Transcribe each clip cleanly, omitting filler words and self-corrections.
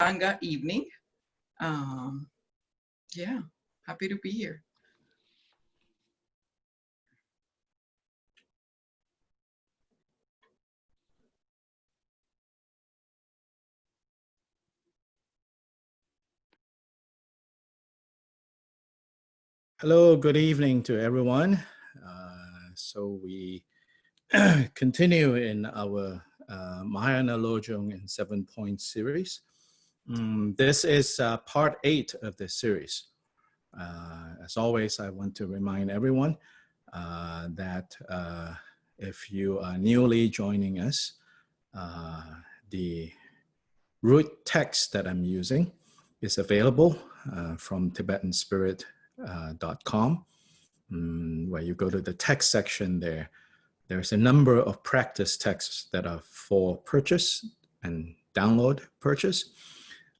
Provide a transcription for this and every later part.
Sangha evening. Yeah, happy to be here. Hello, good evening to everyone. So we continue in our Mahayana Lojong in 7-point series. This is part 8 of this series. As always, I want to remind everyone that if you are newly joining us, the root text that I'm using is available from Tibetanspirit.com, where you go to the text section there. There's a number of practice texts that are for purchase and download purchase.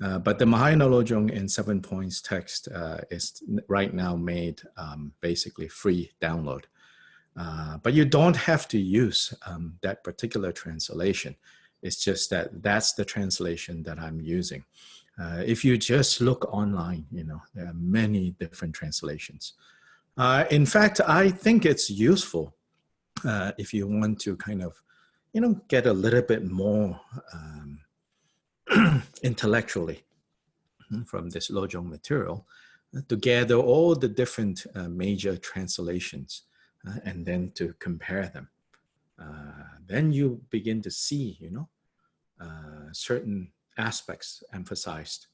But the Mahayana Lojong in 7 points text is right now made basically free download. But you don't have to use that particular translation. It's just that that's the translation that I'm using. If you just look online, you know, there are many different translations. In fact, I think it's useful if you want to kind of, you know, get a little bit more intellectually from this Lojong material to gather all the different major translations and then to compare them. Then you begin to see, you know, certain aspects emphasized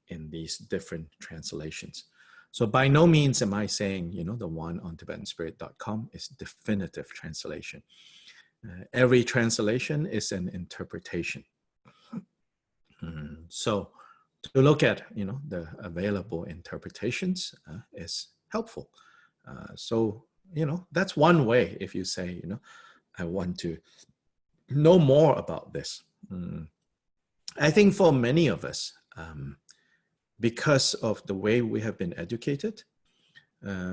in these different translations. So by no means am I saying, you know, the one on Tibetanspirit.com is definitive translation. Every translation is an interpretation. So to look at, you know, the available interpretations is helpful. So, you know, that's one way if you say, you know, I want to know more about this. I think for many of us, because of the way we have been educated,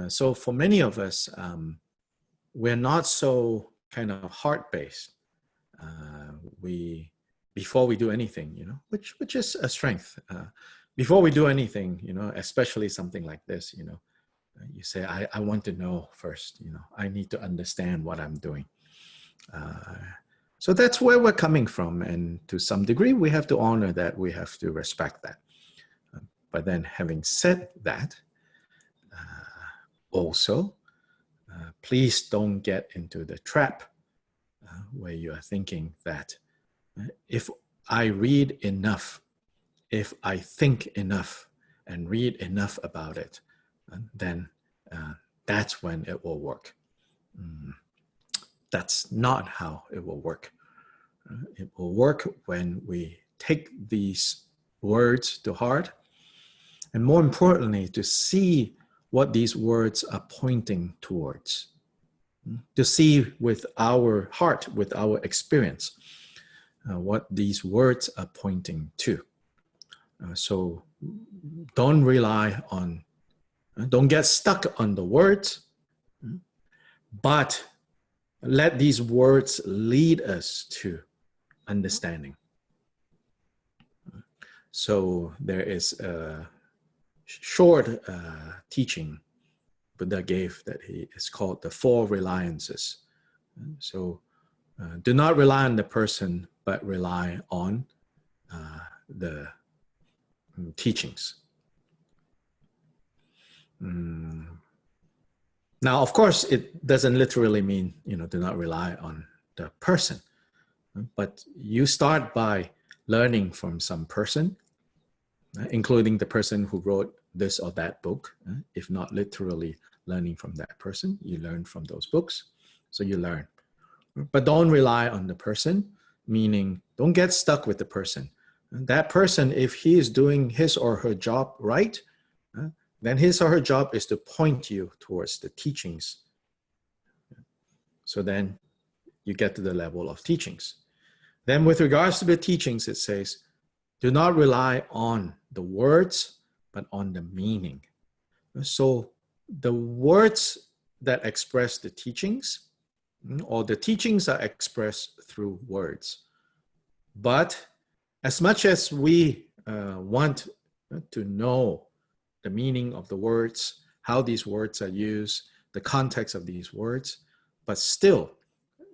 so for many of us, we're not so kind of heart-based. Before we do anything, you know, which is a strength. Before we do anything, you know, especially something like this, you know, you say, I want to know first, you know, I need to understand what I'm doing. So that's where we're coming from. And to some degree, we have to honor that, we have to respect that. But then having said that, also, please don't get into the trap where you are thinking that if I read enough, if I think enough and read enough about it, then that's when it will work. That's not how it will work. It will work when we take these words to heart, and more importantly, to see what these words are pointing towards, to see with our heart, with our experience, what these words are pointing to. So don't rely on, don't get stuck on the words, but let these words lead us to understanding. So there is a short teaching Buddha gave that is called the 4 reliances. So do not rely on the person, but rely on the teachings. Now, of course, it doesn't literally mean, you know, do not rely on the person, but you start by learning from some person, including the person who wrote this or that book. If not literally learning from that person, you learn from those books. So you learn. But don't rely on the person, meaning don't get stuck with the person. That person, if he is doing his or her job right, then his or her job is to point you towards the teachings. So then you get to the level of teachings. Then with regards to the teachings, it says, do not rely on the words, but on the meaning. So the words that express the teachings, or the teachings are expressed through words. But as much as we want to know the meaning of the words, how these words are used, the context of these words, but still,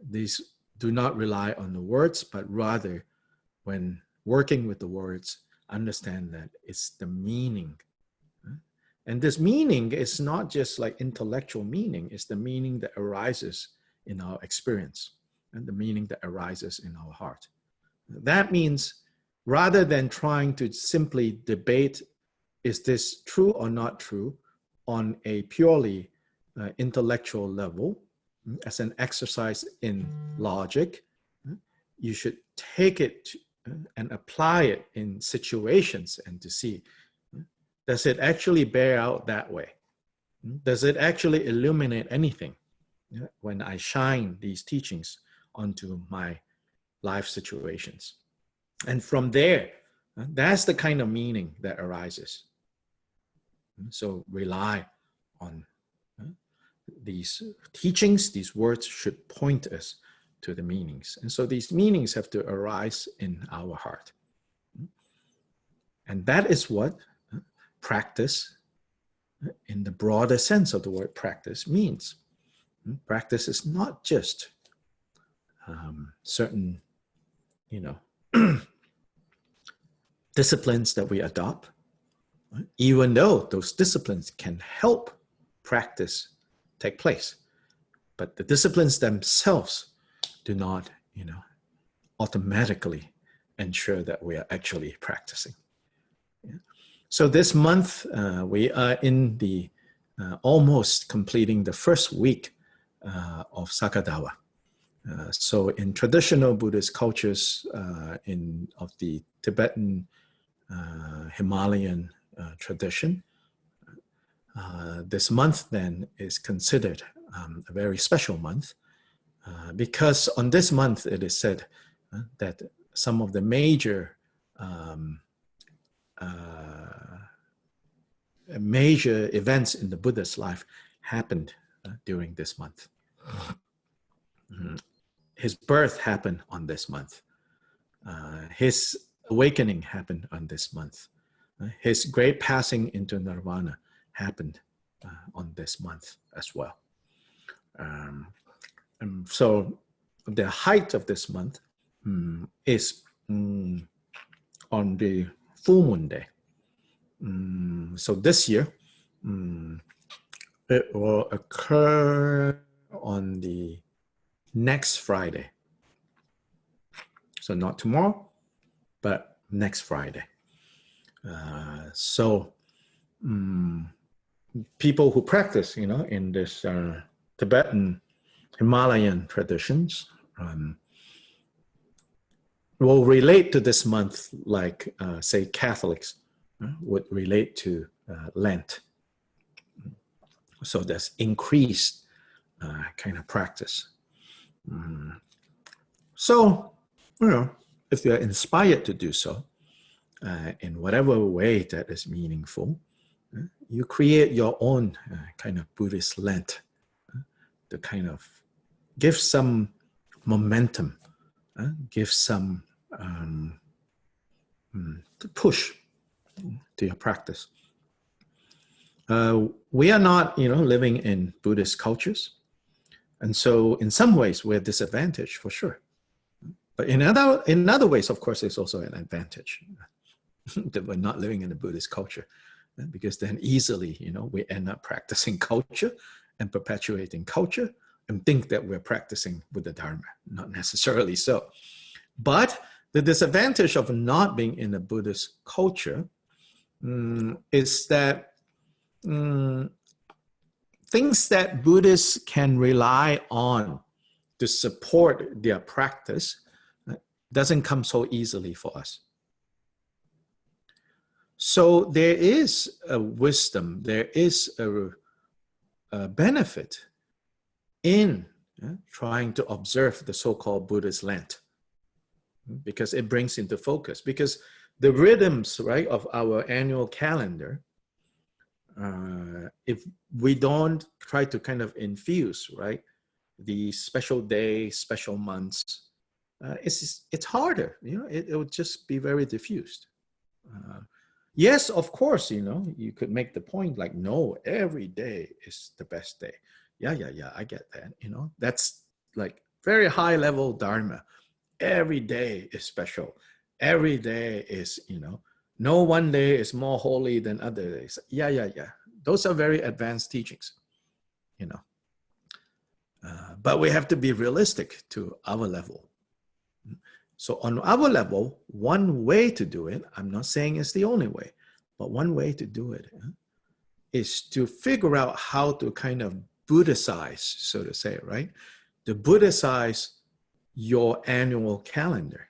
these do not rely on the words, but rather, when working with the words, understand that it's the meaning. And this meaning is not just like intellectual meaning, it's the meaning that arises in our experience and the meaning that arises in our heart. That means rather than trying to simply debate, is this true or not true, on a purely intellectual level, as an exercise in logic, you should take it and apply it in situations and to see, does it actually bear out that way? Does it actually illuminate anything when I shine these teachings onto my life situations? And from there, that's the kind of meaning that arises. So rely on these teachings. These words should point us to the meanings. And so these meanings have to arise in our heart. And that is what practice, in the broader sense of the word practice, means. Practice is not just certain, disciplines that we adopt, even though those disciplines can help practice take place. But the disciplines themselves do not, automatically ensure that we are actually practicing. Yeah. So this month, we are in the almost completing the first week of Sakadawa. So in traditional Buddhist cultures of the Tibetan Himalayan tradition, this month then is considered a very special month because on this month it is said that some of the major events in the Buddha's life happened during this month. His birth happened on this month. His awakening happened on this month. His great passing into nirvana happened on this month as well. So the height of this month is on the full moon day. So this year, it will occur on the next Friday. So not tomorrow, but next Friday. So people who practice, in this Tibetan Himalayan traditions will relate to this month like, say, Catholics would relate to Lent. So there's increased kind of practice. So, if you're inspired to do so, in whatever way that is meaningful, you create your own kind of Buddhist Lent to kind of give some momentum, give some push to your practice. We are not, living in Buddhist cultures. And so in some ways we're disadvantaged for sure. But in other ways, of course, it's also an advantage that we're not living in a Buddhist culture, because then easily, we end up practicing culture and perpetuating culture and think that we're practicing Buddha Dharma. Not necessarily so. But the disadvantage of not being in a Buddhist culture is that things that Buddhists can rely on to support their practice doesn't come so easily for us. So there is a wisdom, there is a benefit in trying to observe the so-called Buddhist Lent, because it brings into focus, because the rhythms, right, of our annual calendar, if we don't try to kind of infuse, right, the special days, special months, it's harder, it would just be very diffused. Yes, of course, you could make the point like, no, every day is the best day. Yeah, I get that. That's like very high level Dharma. Every day is special. Every day is, no one day is more holy than other days. Yeah. Those are very advanced teachings, you know. But we have to be realistic to our level. So on our level, one way to do it, I'm not saying it's the only way, but one way to do it is to figure out how to kind of Buddhicize, so to say, right? To Buddhicize your annual calendar.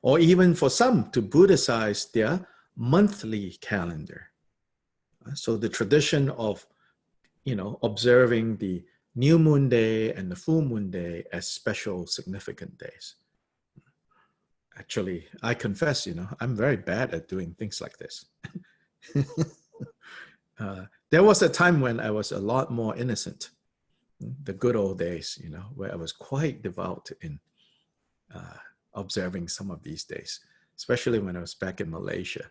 Or even for some, to Buddhicize their monthly calendar. So the tradition of, observing the new moon day and the full moon day as special significant days. Actually, I confess, I'm very bad at doing things like this. There was a time when I was a lot more innocent, the good old days, where I was quite devout in observing some of these days, especially when I was back in Malaysia.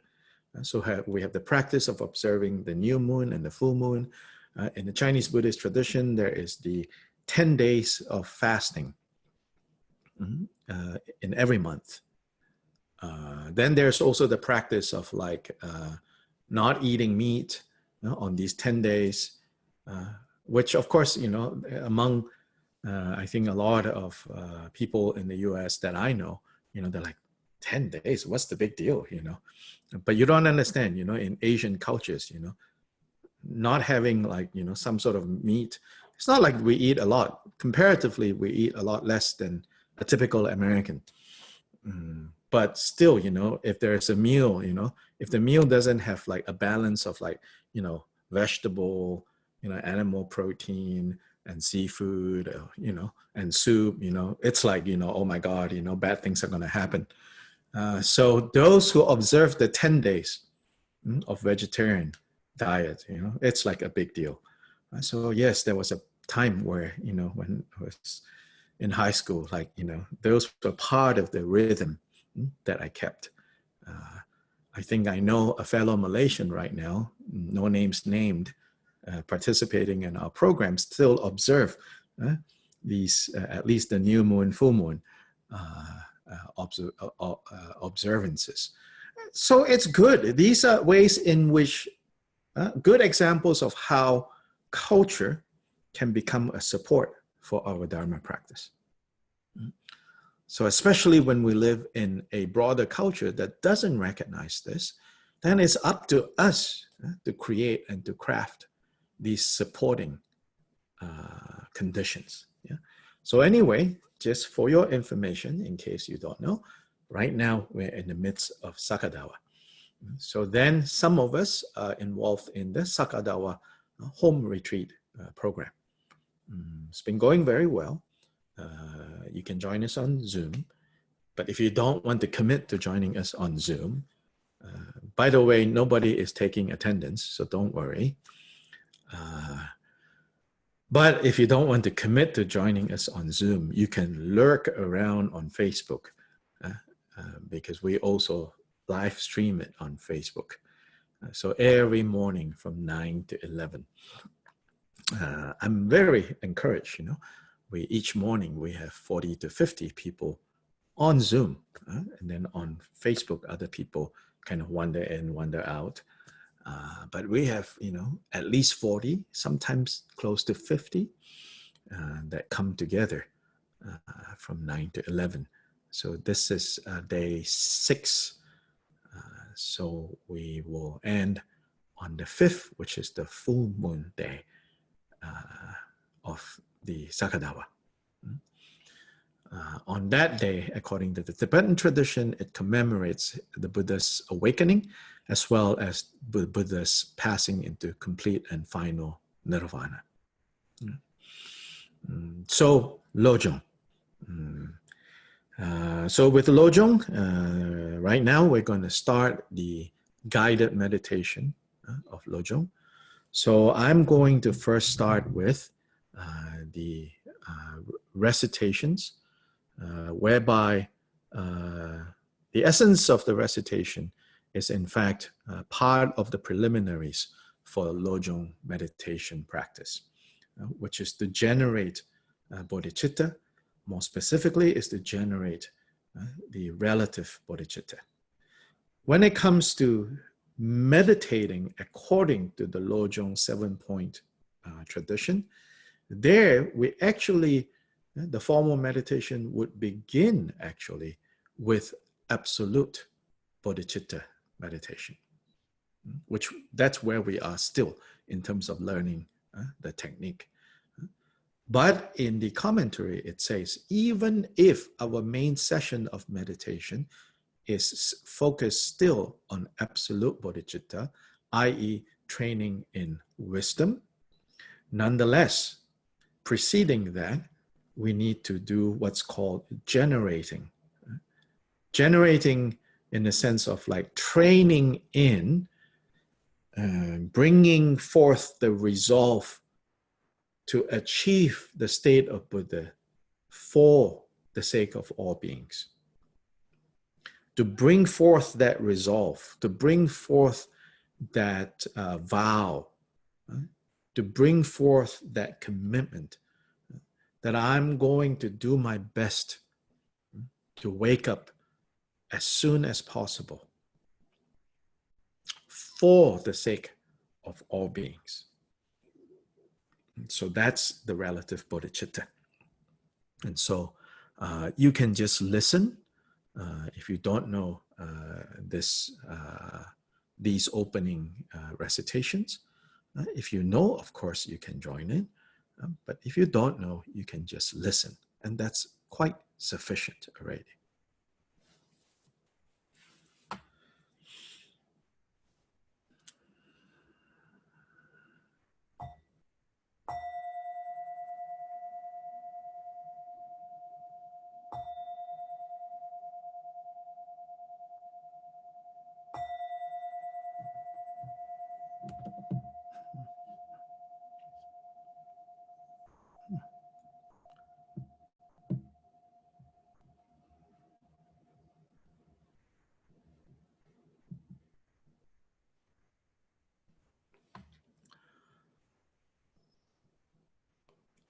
So we have the practice of observing the new moon and the full moon. In the Chinese Buddhist tradition, there is the 10 days of fasting in every month. Then there's also the practice of like not eating meat on these 10 days, which of course, among I think a lot of people in the US that I know, they're like, 10 days, what's the big deal, But you don't understand, in Asian cultures, not having like, some sort of meat. It's not like we eat a lot. Comparatively, we eat a lot less than a typical American. But still, if there's a meal, if the meal doesn't have like a balance of like, vegetable, animal protein and seafood, and soup, it's like, oh my God, bad things are going to happen. So those who observe the 10 days of vegetarian diet, it's like a big deal. So yes, there was a time where, when I was in high school, like, those were part of the rhythm that I kept. I think I know a fellow Malaysian right now, no names named, participating in our program, still observe these, at least the new moon, full moon observances. So it's good. These are ways in which good examples of how culture can become a support for our Dharma practice. So especially when we live in a broader culture that doesn't recognize this, then it's up to us to create and to craft these supporting conditions. Yeah. So anyway, just for your information, in case you don't know, right now we're in the midst of Sakadawa. So then some of us are involved in the Sakadawa home retreat program. It's been going very well. You can join us on Zoom. But if you don't want to commit to joining us on Zoom, by the way, nobody is taking attendance, so don't worry. But if you don't want to commit to joining us on Zoom, you can lurk around on Facebook because we also live stream it on Facebook. So every morning from 9 to 11. I'm very encouraged, each morning we have 40 to 50 people on Zoom, and then on Facebook, other people kind of wander in, wander out. But we have, at least 40, sometimes close to 50 that come together from 9 to 11. So this is day 6. So we will end on the 5th, which is the full moon day of the Sakadawa. On that day, according to the Tibetan tradition, it commemorates the Buddha's awakening as well as Buddha's passing into complete and final nirvana. So, Lojong. So with Lojong, right now we're going to start the guided meditation of Lojong. So I'm going to first start with the recitations, whereby The essence of the recitation is in fact part of the preliminaries for Lojong meditation practice, which is to generate bodhicitta. More specifically, is to generate the relative bodhicitta. When it comes to meditating according to the Lojong 7-point tradition, there we actually, the formal meditation would begin actually with absolute bodhicitta meditation, which that's where we are still in terms of learning the technique. But in the commentary, it says, even if our main session of meditation is focused still on absolute bodhicitta, i.e. training in wisdom, nonetheless, preceding that, we need to do what's called generating. Generating in the sense of like training in, bringing forth the resolve to achieve the state of Buddha for the sake of all beings. To bring forth that resolve, to bring forth that vow, to bring forth that commitment that I'm going to do my best to wake up as soon as possible for the sake of all beings. So that's the relative bodhicitta. And so you can just listen if you don't know these opening recitations. If you know, of course, you can join in. But if you don't know, you can just listen. And that's quite sufficient already.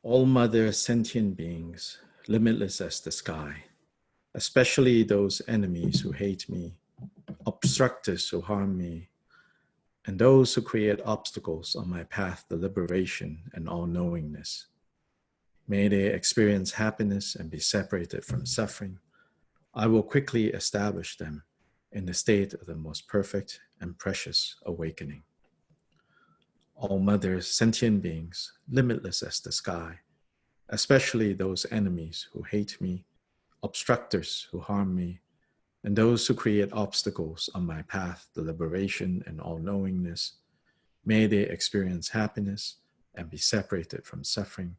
All mother sentient beings, limitless as the sky, especially those enemies who hate me, obstructors who harm me, and those who create obstacles on my path to liberation and all-knowingness. May they experience happiness and be separated from suffering. I will quickly establish them in the state of the most perfect and precious awakening. All mothers, sentient beings, limitless as the sky, especially those enemies who hate me, obstructors who harm me, and those who create obstacles on my path to liberation and all-knowingness, may they experience happiness and be separated from suffering.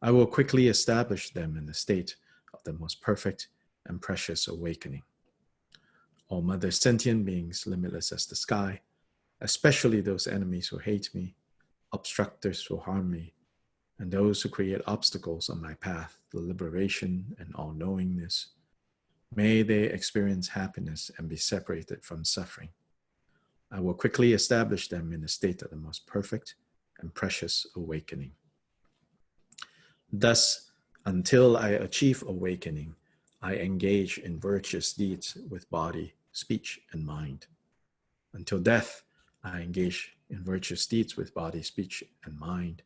I will quickly establish them in the state of the most perfect and precious awakening. All mother sentient beings, limitless as the sky, especially those enemies who hate me, obstructors who harm me, and those who create obstacles on my path to liberation and all-knowingness, may they experience happiness and be separated from suffering. I will quickly establish them in a state of the most perfect and precious awakening. Thus, until I achieve awakening, I engage in virtuous deeds with body, speech, and mind. Until death, I engage in virtuous deeds with body, speech, and mind.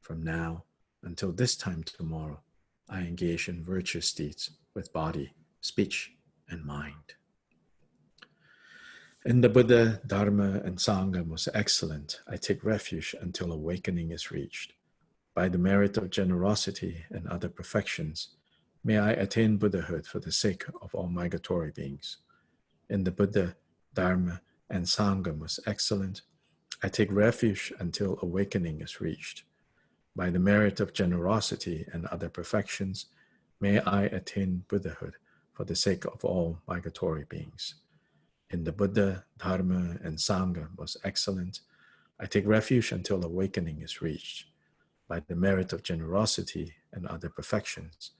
From now until this time tomorrow, I engage in virtuous deeds with body, speech, and mind. In the Buddha, Dharma, and Sangha most excellent, I take refuge until awakening is reached. By the merit of generosity and other perfections, may I attain Buddhahood for the sake of all migratory beings. In the Buddha, Dharma, and Sangha most excellent, I take refuge until awakening is reached. By the merit of generosity and other perfections, may I attain Buddhahood for the sake of all migratory beings. In the Buddha, Dharma, and Sangha most excellent, I take refuge until awakening is reached. By the merit of generosity and other perfections,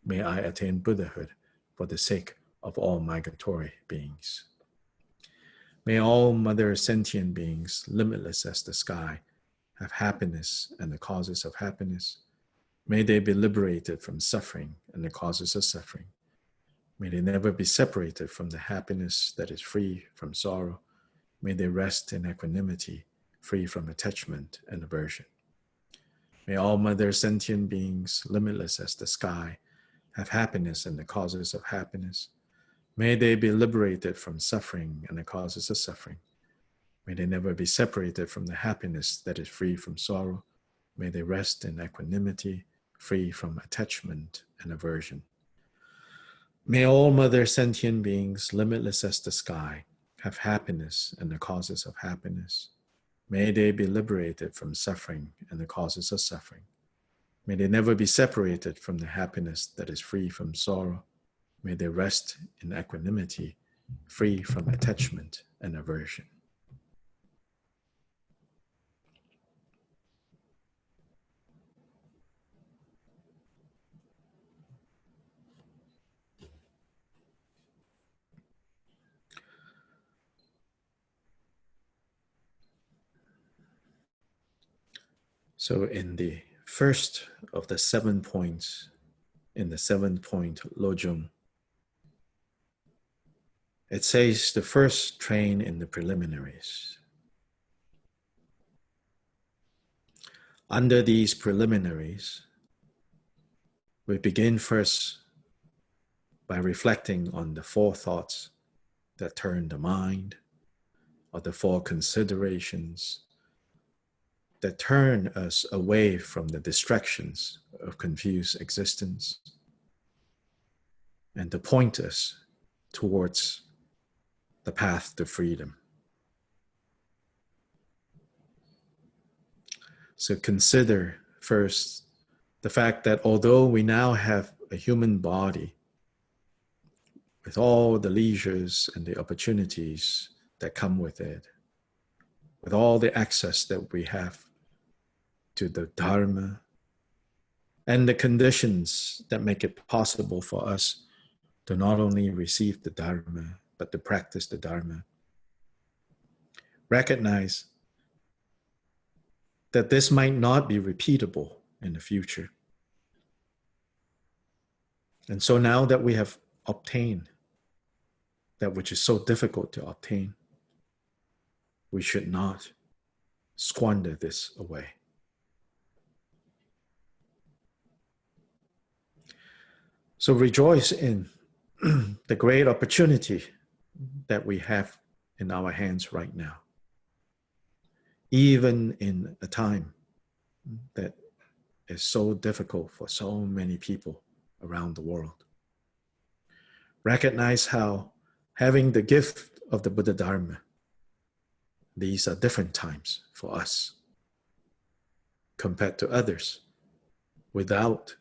may I attain Buddhahood for the sake of all migratory beings. May all mother sentient beings, limitless as the sky, have happiness and the causes of happiness. May they be liberated from suffering and the causes of suffering. May they never be separated from the happiness that is free from sorrow. May they rest in equanimity, free from attachment and aversion. May all mother sentient beings, limitless as the sky, have happiness and the causes of happiness. May they be liberated from suffering and the causes of suffering. May they never be separated from the happiness that is free from sorrow. May they rest in equanimity, free from attachment and aversion. May all mother sentient beings, limitless as the sky, have happiness and the causes of happiness. May they be liberated from suffering and the causes of suffering. May they never be separated from the happiness that is free from sorrow. May they rest in equanimity, free from attachment and aversion. So in the first of the 7 points, in the 7-point Lojong, it says the first train in the preliminaries. Under these preliminaries, we begin first by reflecting on the 4 thoughts that turn the mind, or the 4 considerations that turn us away from the distractions of confused existence, and to point us towards the path to freedom. So consider first the fact that although we now have a human body with all the leisures and the opportunities that come with it, with all the access that we have to the Dharma, and the conditions that make it possible for us to not only receive the Dharma, but to practice the Dharma. Recognize that this might not be repeatable in the future. And so now that we have obtained that which is so difficult to obtain, we should not squander this away. So rejoice in the great opportunity that we have in our hands right now, even in a time that is so difficult for so many people around the world. Recognize how having the gift of the Buddha Dharma, these are different times for us compared to others without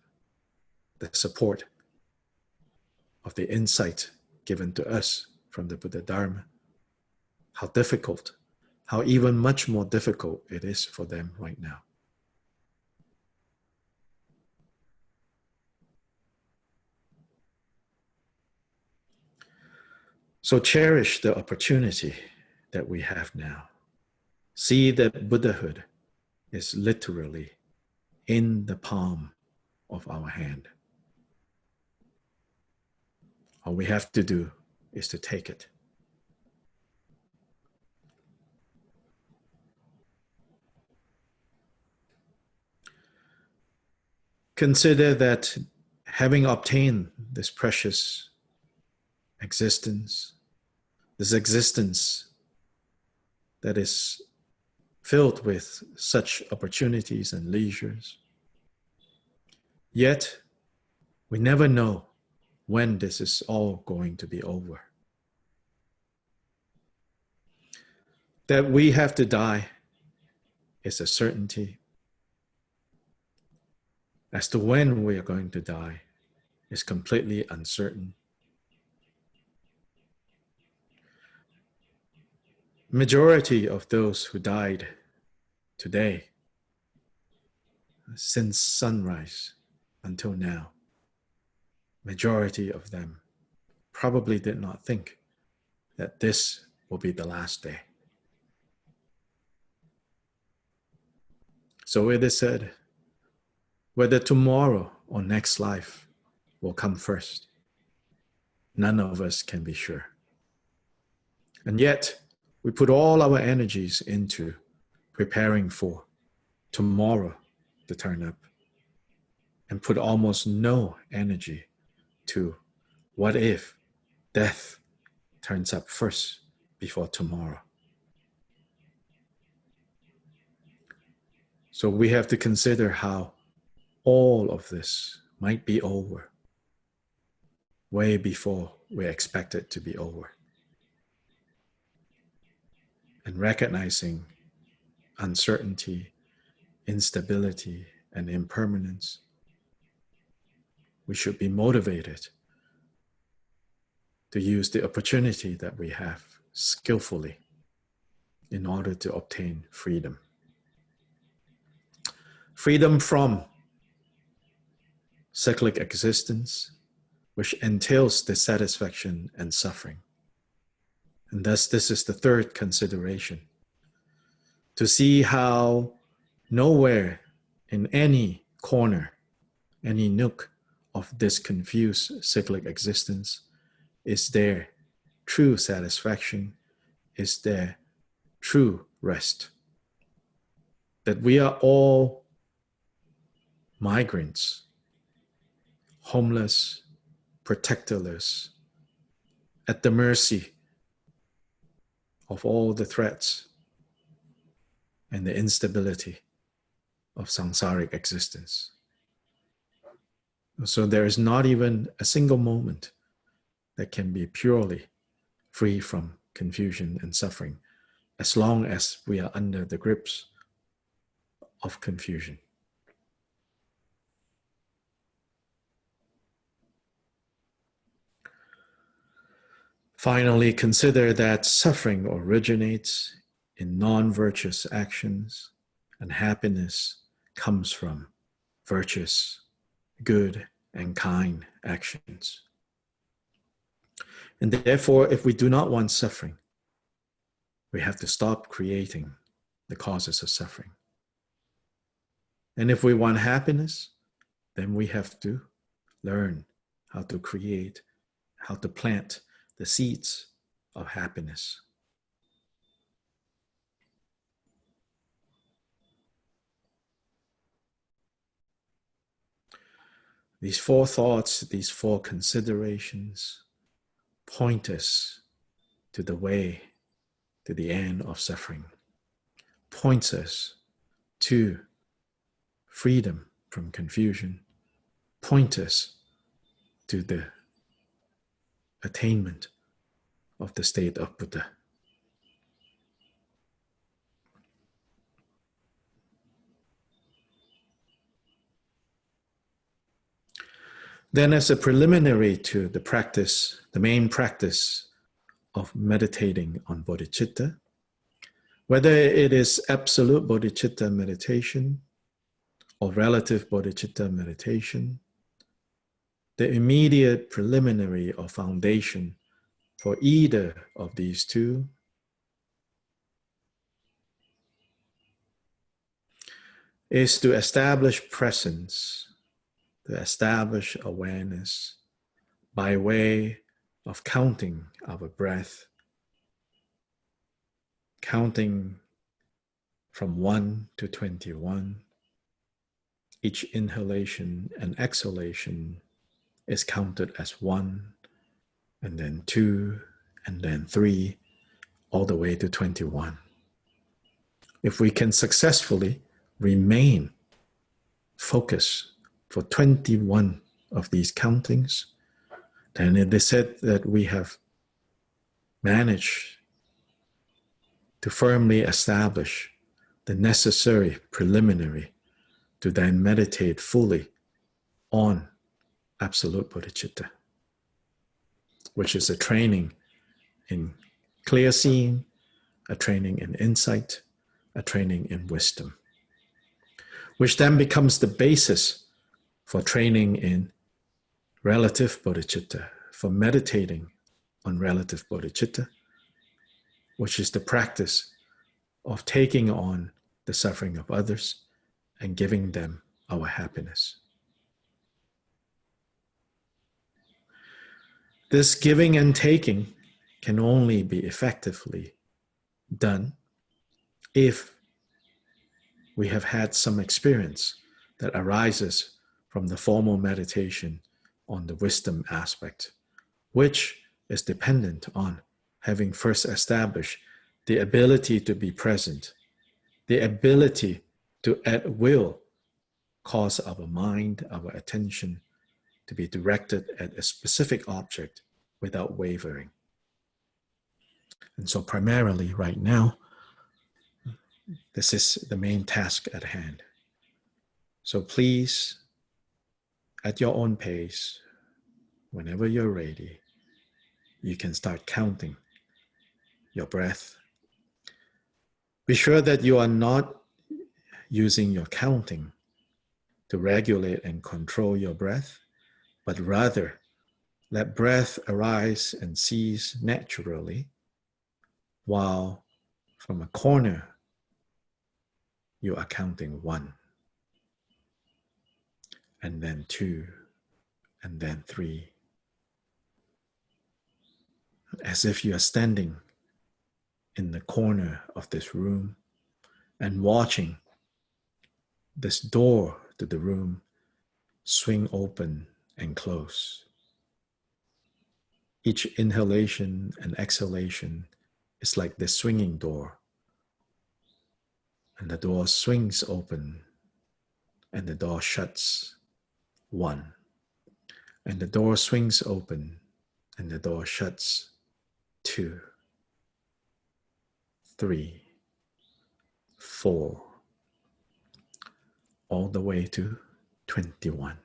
the support of the insight given to us from the Buddha Dharma. How difficult, how even much more difficult it is for them right now. So cherish the opportunity that we have now. See that Buddhahood is literally in the palm of our hand. All we have to do is to take it. Consider that having obtained this precious existence, this existence that is filled with such opportunities and leisures, yet we never know when this is all going to be over. That we have to die is a certainty. As to when we are going to die is completely uncertain. Majority of those who died today, since sunrise until now, majority of them probably did not think that this will be the last day. So it is said, whether tomorrow or next life will come first, none of us can be sure. And yet, we put all our energies into preparing for tomorrow to turn up, and put almost no energy to what if death turns up first before tomorrow. So we have to consider how all of this might be over way before we expect it to be over. And recognizing uncertainty, instability, and impermanence, we should be motivated to use the opportunity that we have skillfully in order to obtain freedom. Freedom from cyclic existence, which entails dissatisfaction and suffering. And thus, this is the third consideration. To see how nowhere in any corner, any nook of this confused cyclic existence is there true satisfaction, is there true rest. That we are all migrants, homeless, protectorless, at the mercy of all the threats and the instability of samsaric existence. So there is not even a single moment that can be purely free from confusion and suffering, as long as we are under the grips of confusion. Finally, consider that suffering originates in non-virtuous actions, and happiness comes from virtuous, good, and kind actions. And therefore, if we do not want suffering, we have to stop creating the causes of suffering. And if we want happiness, then we have to learn how to create, how to plant the seeds of happiness. These four thoughts, these four considerations point us to the way to the end of suffering, points us to freedom from confusion, point us to the attainment of the state of Buddha. Then, as a preliminary to the practice, the main practice of meditating on bodhicitta, whether it is absolute bodhicitta meditation or relative bodhicitta meditation, the immediate preliminary or foundation for either of these two is to establish presence, to establish awareness by way of counting our breath, counting from 1 to 21. Each inhalation and exhalation is counted as 1, and then 2, and then 3, all the way to 21. If we can successfully remain focused for 21 of these countings, then it is said that we have managed to firmly establish the necessary preliminary to then meditate fully on absolute bodhicitta, which is a training in clear seeing, a training in insight, a training in wisdom, which then becomes the basis for training in relative bodhicitta, for meditating on relative bodhicitta, which is the practice of taking on the suffering of others and giving them our happiness. This giving and taking can only be effectively done if we have had some experience that arises from the formal meditation on the wisdom aspect, which is dependent on having first established the ability to be present, the ability to at will cause our mind, our attention to be directed at a specific object without wavering. And so primarily right now, this is the main task at hand. So please, at your own pace, whenever you're ready, you can start counting your breath. Be sure that you are not using your counting to regulate and control your breath, but rather let breath arise and cease naturally, while from a corner you are counting 1, and then 2, and then 3, as if you are standing in the corner of this room and watching this door to the room swing open and close. Each inhalation and exhalation is like this swinging door, and the door swings open and the door shuts. 1, and the door swings open and the door shuts. 2, 3, 4, all the way to 21.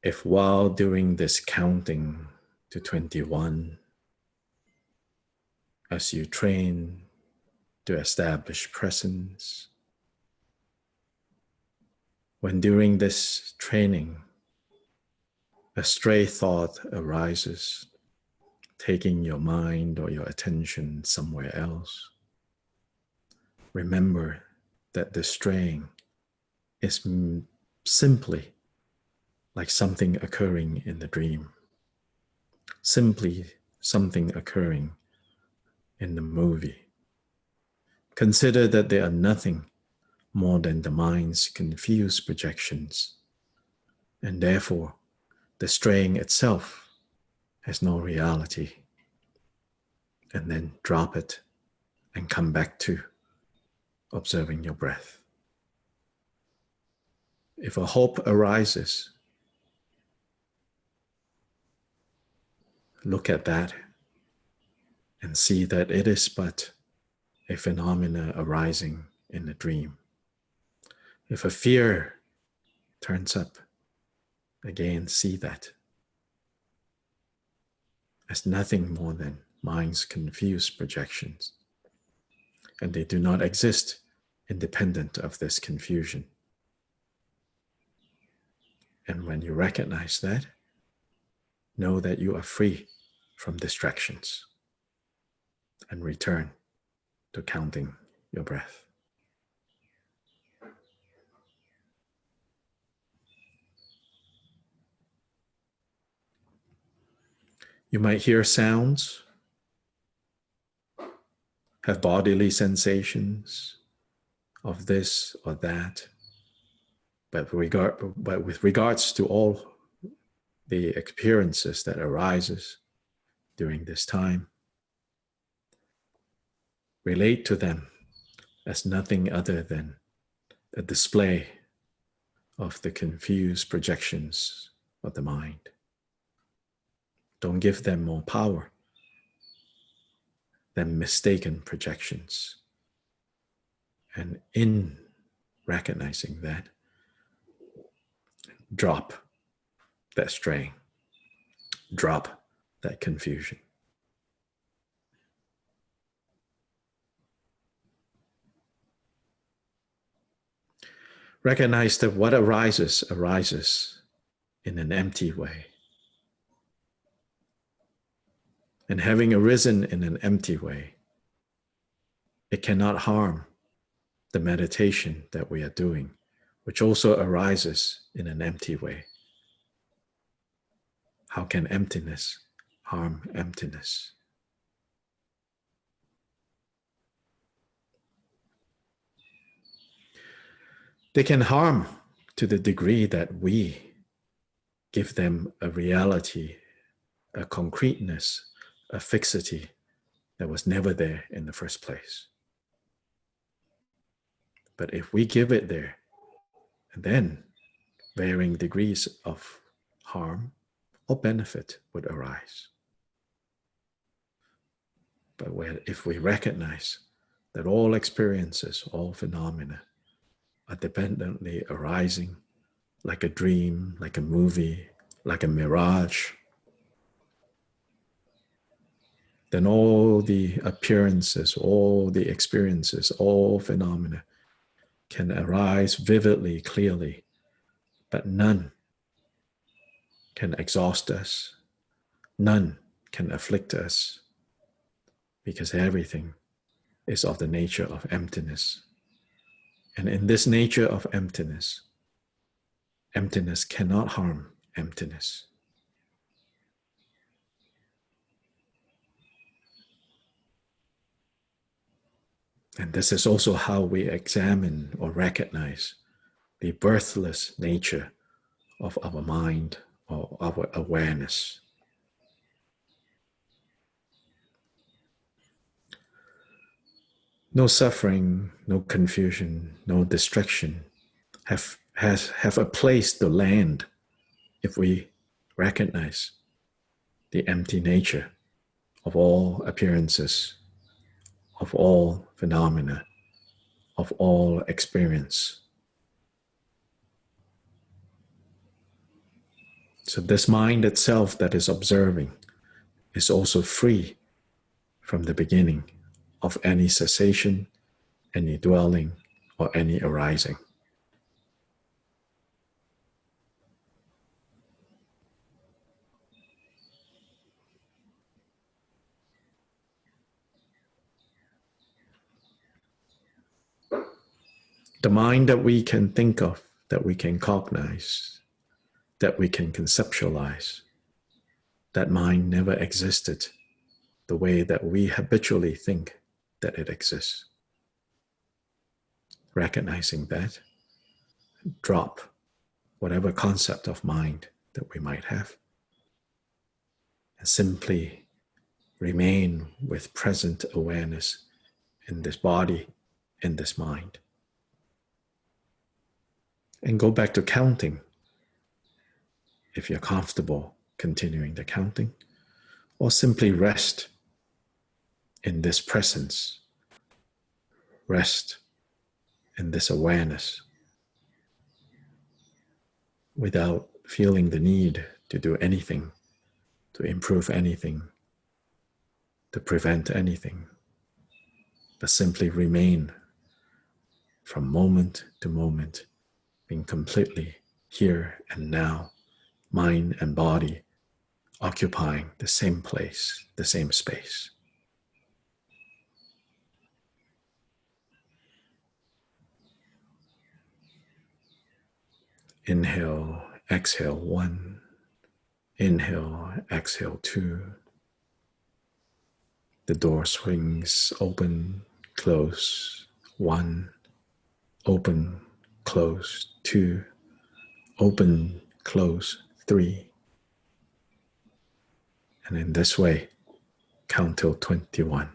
if while doing this counting to 21, as you train to establish presence, when during this training a stray thought arises, taking your mind or your attention somewhere else, remember that the straying is simply like something occurring in the dream, simply something occurring in the movie. Consider that they are nothing more than the mind's confused projections, and therefore the straying itself has no reality. And then drop it and come back to observing your breath. If a hope arises, look at that and see that it is but a phenomena arising in a dream. If a fear turns up, again see that as nothing more than mind's confused projections, and they do not exist independent of this confusion. And when you recognize that, know that you are free from distractions and return to counting your breath. You might hear sounds, have bodily sensations of this or that, but with regards to all the experiences that arises during this time, relate to them as nothing other than a display of the confused projections of the mind. Don't give them more power than mistaken projections. And in recognizing that, drop that straying, drop that confusion. Recognize that what arises in an empty way. And having arisen in an empty way, it cannot harm the meditation that we are doing, which also arises in an empty way. How can emptiness harm emptiness? They can harm to the degree that we give them a reality, a concreteness, a fixity that was never there in the first place. But if we give it there, then varying degrees of harm or benefit would arise. But if we recognize that all experiences, all phenomena are dependently arising like a dream, like a movie, like a mirage, then all the appearances, all the experiences, all phenomena can arise vividly, clearly, but none can exhaust us, none can afflict us, because everything is of the nature of emptiness. And in this nature of emptiness, emptiness cannot harm emptiness. And this is also how we examine or recognize the birthless nature of our mind or our awareness. No suffering, no confusion, no distraction have a place to land if we recognize the empty nature of all appearances, of all phenomena, of all experience. So this mind itself that is observing is also free from the beginning of any cessation, any dwelling, or any arising. The mind that we can think of, that we can cognize, that we can conceptualize, that mind never existed the way that we habitually think that it exists. Recognizing that, drop whatever concept of mind that we might have, and simply remain with present awareness in this body, in this mind. And go back to counting if you're comfortable continuing the counting, or simply rest in this presence, rest in this awareness without feeling the need to do anything, to improve anything, to prevent anything, but simply remain from moment to moment, being completely here and now, mind and body occupying the same place, the same space. Inhale, exhale 1. Inhale, exhale 2. The door swings open, close 1. Open, close 2. Open, close 3. And in this way, count till 21.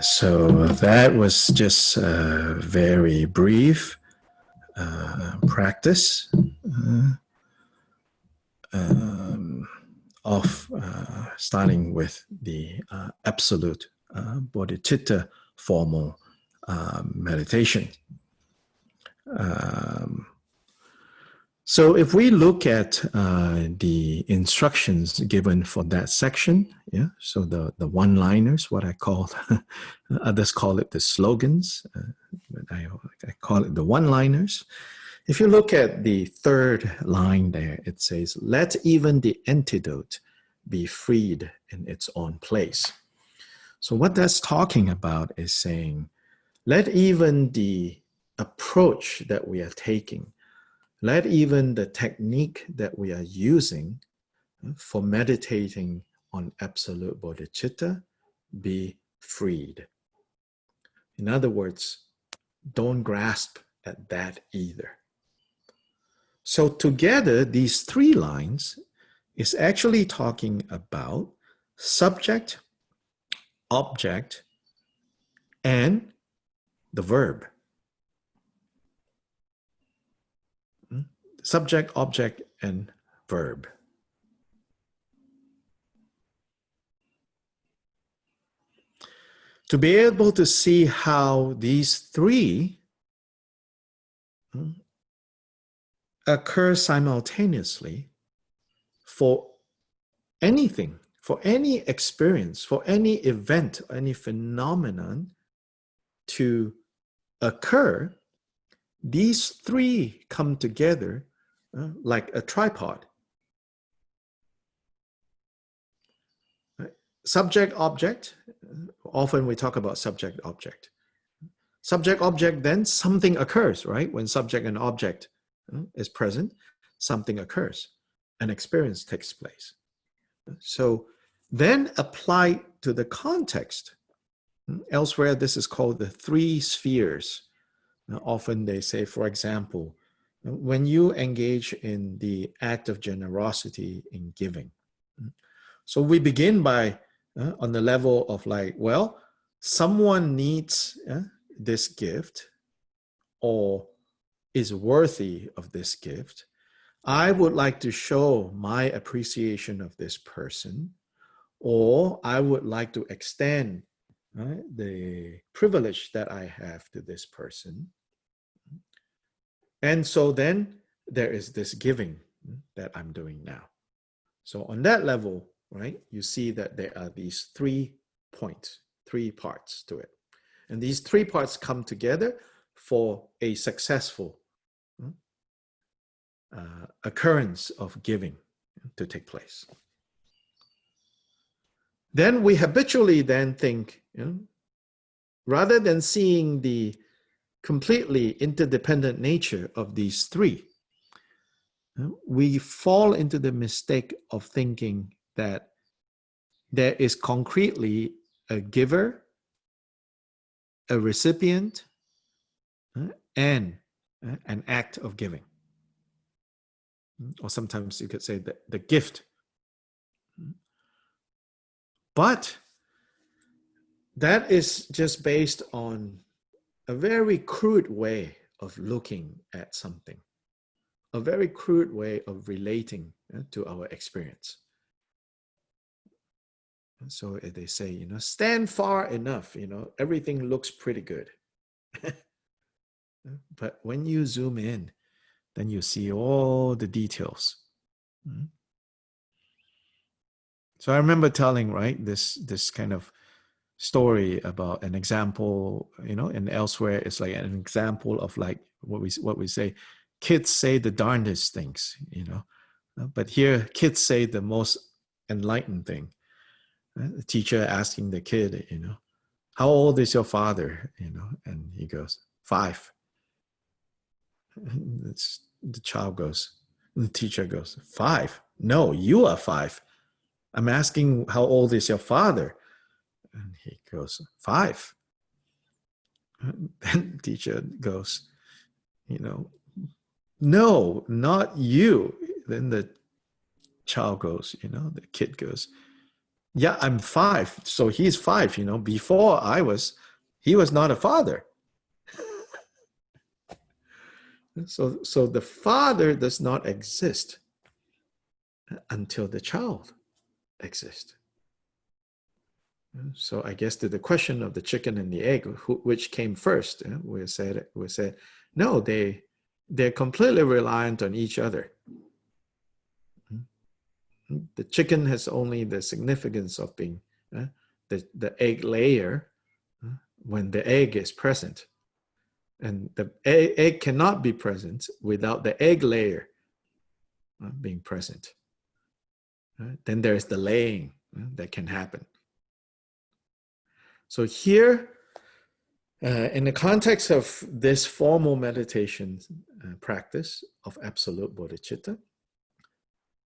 So that was just a very brief practice of starting with the absolute bodhicitta formal meditation. So if we look at the instructions given for that section, yeah, so the one-liners, what I call, others call it the slogans, but I call it the one-liners. If you look at the third line there, it says, let even the antidote be freed in its own place. So what that's talking about is saying, let even the approach that we are taking, let even the technique that we are using for meditating on absolute bodhicitta be freed. In other words, don't grasp at that either. So together, these three lines is actually talking about subject, object, and the verb. Subject, object, and verb. To be able to see how these three occur simultaneously for anything, for any experience, for any event, any phenomenon to occur, these three come together like a tripod. Subject, object, often we talk about subject, object. Subject, object, then something occurs, right? When subject and object is present, something occurs, an experience takes place. So then apply to the context. Elsewhere, this is called the three spheres. Often they say, for example, when you engage in the act of generosity in giving. So we begin by, on the level of like, well, someone needs this gift or is worthy of this gift. I would like to show my appreciation of this person, or I would like to extend the privilege that I have to this person. And so then there is this giving that I'm doing now. So on that level, right, you see that there are these 3 points, 3 parts to it. And these 3 parts come together for a successful occurrence of giving to take place. Then we habitually then think, rather than seeing the completely interdependent nature of these 3, we fall into the mistake of thinking that there is concretely a giver, a recipient, and an act of giving. Or sometimes you could say the gift. But that is just based on a very crude way of looking at something, a very crude way of relating to our experience. So they say, stand far enough, everything looks pretty good. But when you zoom in, then you see all the details. So I remember telling, right, this kind of story about an example, and elsewhere it's like an example of like what we say, kids say the darndest things, but here kids say the most enlightened thing. The teacher asking the kid, how old is your father? And he goes, 5. The child goes, the teacher goes, 5? No, you are 5. I'm asking how old is your father? And he goes, 5. Then the teacher goes, no, not you. Then the child goes, the kid goes, Yeah, I'm 5. So he's 5, before he was not a father. So the father does not exist until the child exists. So I guess to the question of the chicken and the egg, which came first, we said no, they're completely reliant on each other. The chicken has only the significance of being the egg layer when the egg is present. And the egg cannot be present without the egg layer being present. Then there's the laying that can happen. So here, in the context of this formal meditation practice of absolute bodhicitta,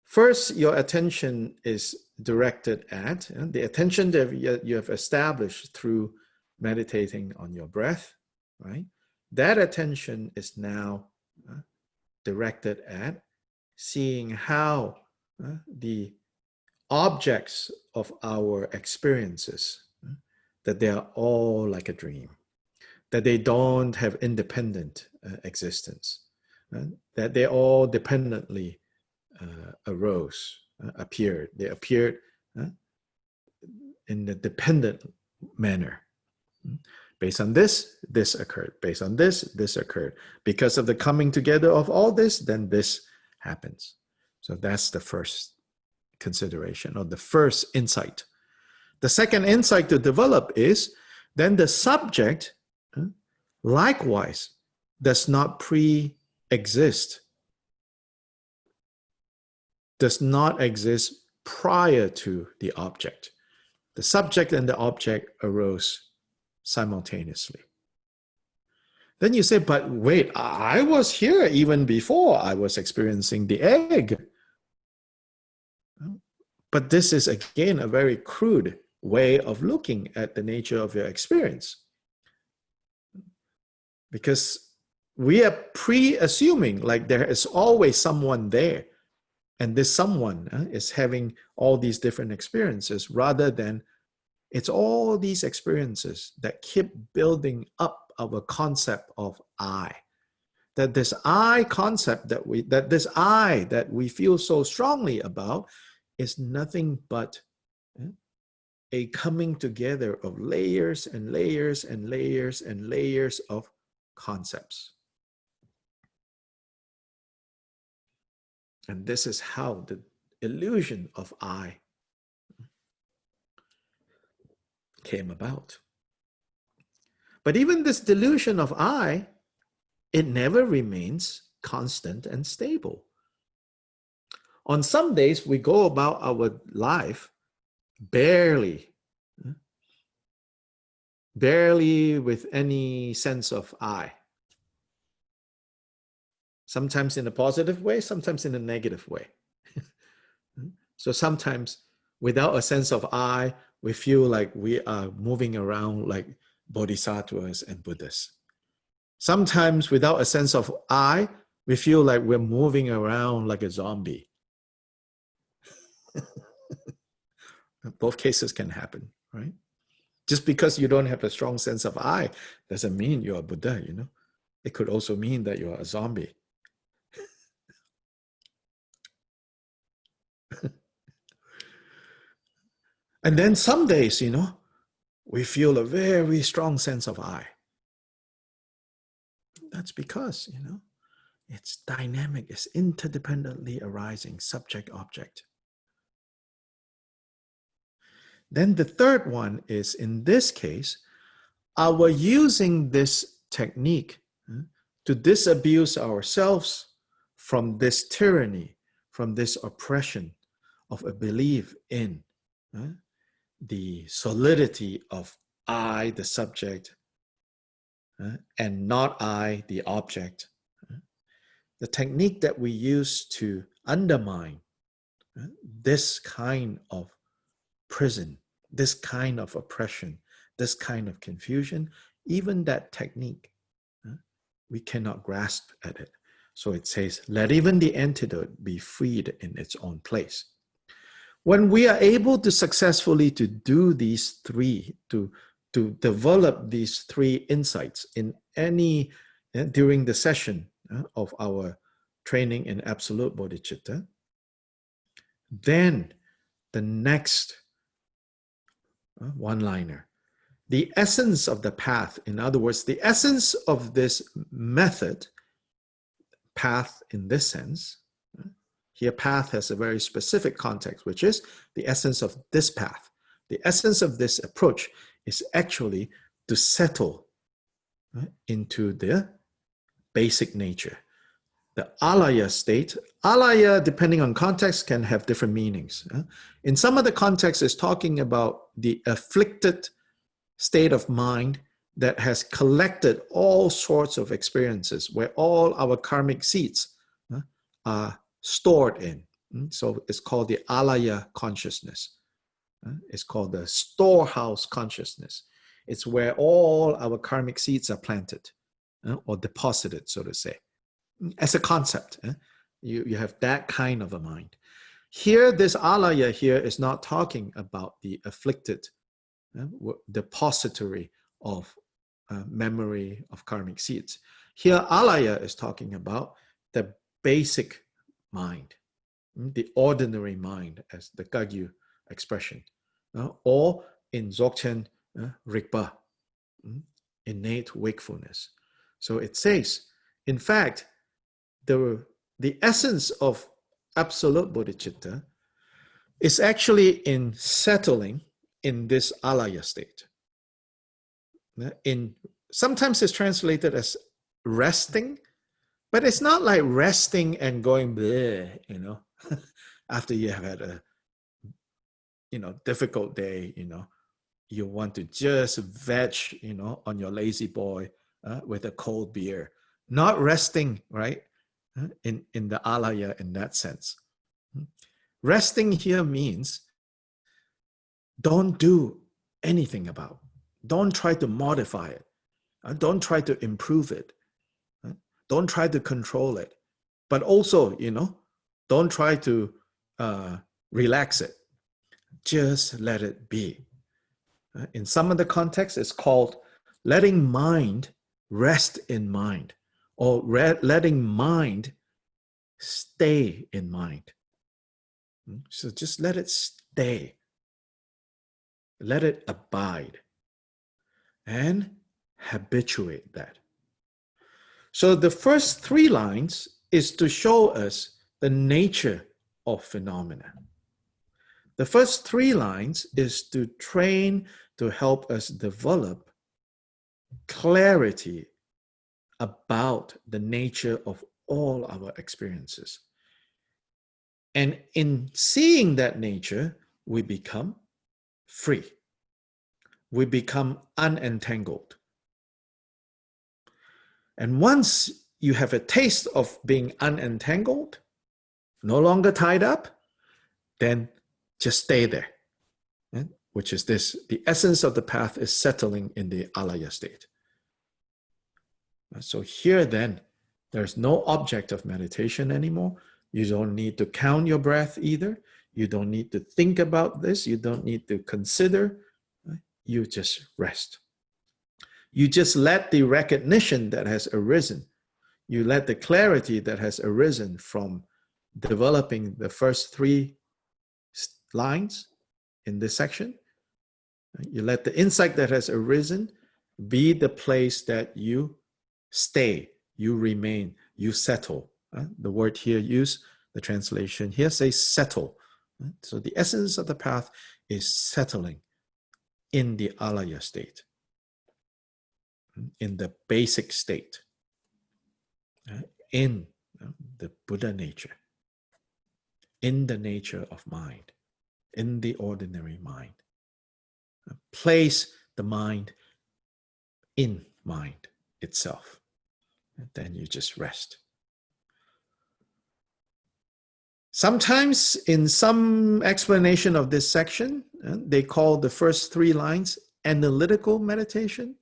first, your attention is directed at the attention that you have established through meditating on your breath, right? That attention is now directed at seeing how the objects of our experiences, that they are all like a dream, that they don't have independent existence, that they all dependently arose, appeared. They appeared in a dependent manner. Based on this, this occurred. Based on this, this occurred. Because of the coming together of all this, then this happens. So that's the first consideration, or the first insight. The second insight to develop is then the subject likewise does not pre-exist, does not exist prior to the object. The subject and the object arose simultaneously. Then you say, but wait, I was here even before I was experiencing the egg. But this is, again, a very crude way of looking at the nature of your experience. Because we are pre-assuming like there is always someone there. And this someone is having all these different experiences, rather than it's all these experiences that keep building up our concept of I. That this I concept that we feel so strongly about is nothing but a coming together of layers and layers and layers and layers of concepts. And this is how the illusion of I came about. But even this delusion of I, it never remains constant and stable. On some days, we go about our life barely with any sense of I. Sometimes in a positive way, sometimes in a negative way. So sometimes without a sense of I, we feel like we are moving around like bodhisattvas and Buddhas. Sometimes without a sense of I, we feel like we're moving around like a zombie. Both cases can happen, right? Just because you don't have a strong sense of I doesn't mean you're a Buddha, It could also mean that you're a zombie. And then some days, we feel a very strong sense of I. That's because, it's dynamic, it's interdependently arising, subject-object. Then the third one is, in this case, our using this technique to disabuse ourselves from this tyranny, from this oppression of a belief in the solidity of I, the subject, and not I, the object. The technique that we use to undermine this kind of prison, this kind of oppression, this kind of confusion, even that technique, we cannot grasp at it. So it says, let even the antidote be freed in its own place. When we are able to successfully to do these three, to develop these three insights in any, during the session of our training in absolute bodhicitta, then the next one-liner, the essence of the path, in other words, the essence of this method, path in this sense, here path has a very specific context, which is the essence of this path. The essence of this approach is actually to settle into the basic nature. The alaya state, alaya, depending on context, can have different meanings. In some of the contexts, it's talking about the afflicted state of mind that has collected all sorts of experiences, where all our karmic seeds are stored in. So it's called the alaya consciousness. It's called the storehouse consciousness. It's where all our karmic seeds are planted or deposited, so to say. As a concept, you have that kind of a mind. Here, this alaya here is not talking about the afflicted depository of memory of karmic seeds. Here, alaya is talking about the basic mind, the ordinary mind, as the Kagyu expression, or in Dzogchen, Rigpa, innate wakefulness. So it says, in fact, the essence of absolute bodhicitta is actually in settling in this alaya state. Sometimes it's translated as resting, but it's not like resting and going bleh, after you have had a difficult day, you want to just veg, on your lazy boy with a cold beer. Not resting, right? In the alaya in that sense. Resting here means don't do anything about. Don't try to modify it. Don't try to improve it. Don't try to control it. But also, don't try to relax it. Just let it be. In some of the contexts, it's called letting mind rest in mind, or letting mind stay in mind. So just let it stay. Let it abide. And habituate that. So the first three lines is to show us the nature of phenomena. The first three lines is to train to help us develop clarity about the nature of all our experiences. And in seeing that nature, we become free. We become unentangled. And once you have a taste of being unentangled, no longer tied up, then just stay there, which is this. The essence of the path is settling in the alaya state. So here then, there's no object of meditation anymore. You don't need to count your breath either. You don't need to think about this. You don't need to consider. You just rest. You just let the recognition that has arisen, you let the clarity that has arisen from developing the first three lines in this section, you let the insight that has arisen be the place that you stay, you remain, you settle. The word here used, the translation here says settle. So the essence of the path is settling in the alaya state, in the basic state, in the Buddha nature, in the nature of mind, in the ordinary mind. Place the mind in mind itself, and then you just rest. Sometimes in some explanation of this section, they call the first three lines analytical meditation,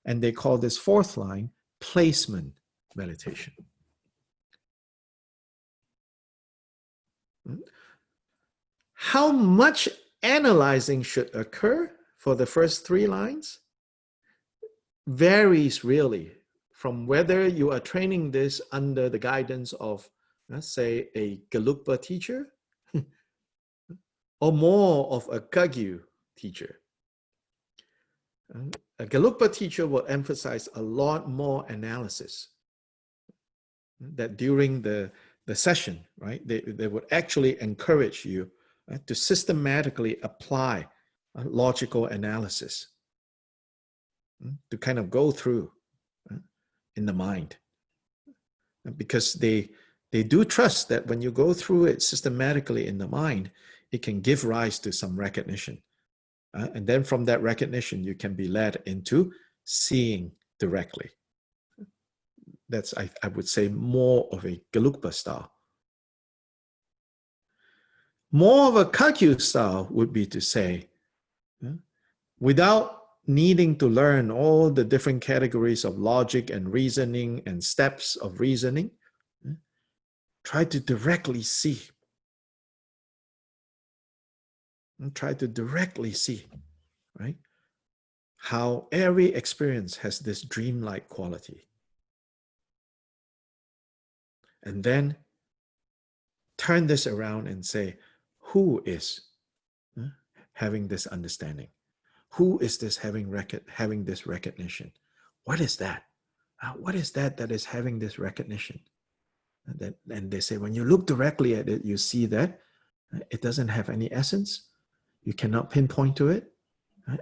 and they call this fourth line placement meditation. How much analyzing should occur for the first 3 lines varies really from whether you are training this under the guidance of, let's say, a Gelugpa teacher or more of a Kagyu teacher. A Gelugpa teacher will emphasize a lot more analysis. That during the session, right, they would actually encourage you to systematically apply logical analysis, to kind of go through in the mind. Because they do trust that when you go through it systematically in the mind, it can give rise to some recognition. And then from that recognition, you can be led into seeing directly. That's, I would say, more of a Gelugpa style. More of a Kagyu style would be to say, without needing to learn all the different categories of logic and reasoning and steps of reasoning, try to directly see. Try to directly see, right? How every experience has this dreamlike quality. And then turn this around and say, who is having this understanding? Who is this having this recognition? What is that? What is that is having this recognition? And they say, when you look directly at it, you see that it doesn't have any essence. You cannot pinpoint to it.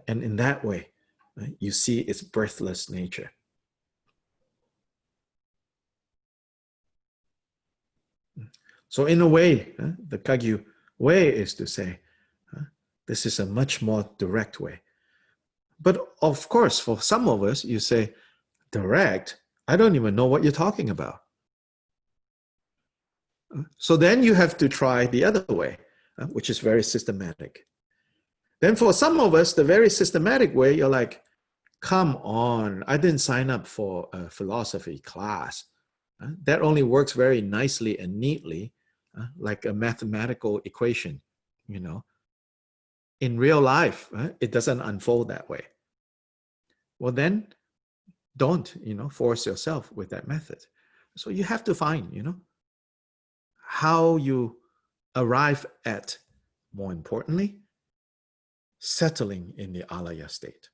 And in that way, you see its birthless nature. So in a way, the Kagyu way is to say, this is a much more direct way. But of course, for some of us, you say, direct? I don't even know what you're talking about. So then you have to try the other way, which is very systematic. Then for some of us, the very systematic way, you're like, come on, I didn't sign up for a philosophy class. That only works very nicely and neatly, like a mathematical equation, you know. In real life, it doesn't unfold that way. Well, then don't, force yourself with that method. So you have to find, how you arrive at, more importantly, settling in the alaya state.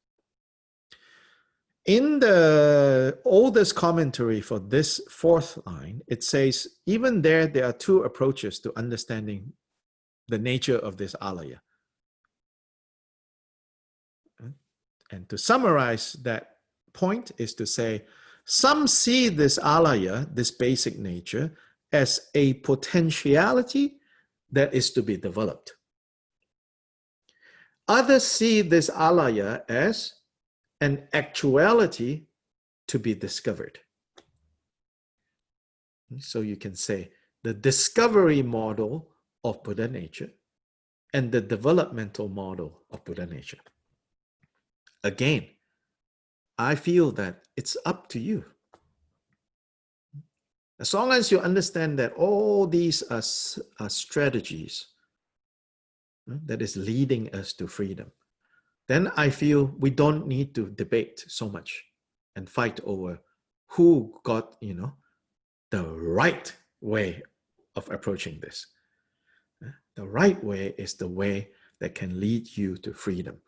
In the oldest commentary for this 4th line, it says, even there are 2 approaches to understanding the nature of this alaya. And to summarize that point is to say, some see this alaya, this basic nature, as a potentiality that is to be developed. Others see this alaya as an actuality to be discovered. So you can say the discovery model of Buddha nature and the developmental model of Buddha nature. Again, I feel that it's up to you. As long as you understand that all these are strategies that is leading us to freedom, then I feel we don't need to debate so much and fight over who got, the right way of approaching this. The right way is the way that can lead you to freedom.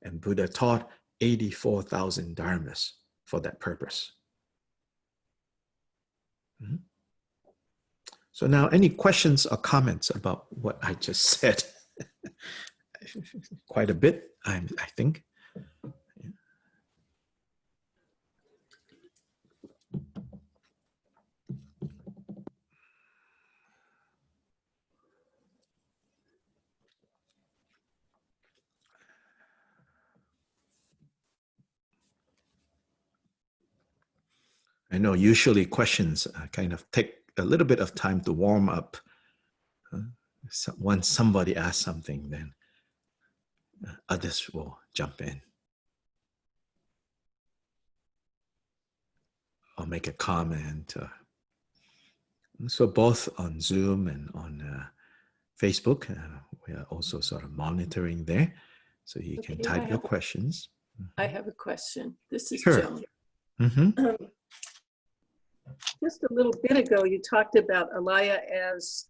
And Buddha taught 84,000 dharmas for that purpose. So now, any questions or comments about what I just said? Quite a bit, I think. I know usually questions kind of take a little bit of time to warm up. So once somebody asks something, then others will jump in or make a comment. So both on Zoom and on Facebook, we are also sort of monitoring there. So you can Okay, type your questions. I have a question. This is Sure. Joan. Mm-hmm. Just a little bit ago, you talked about alaya as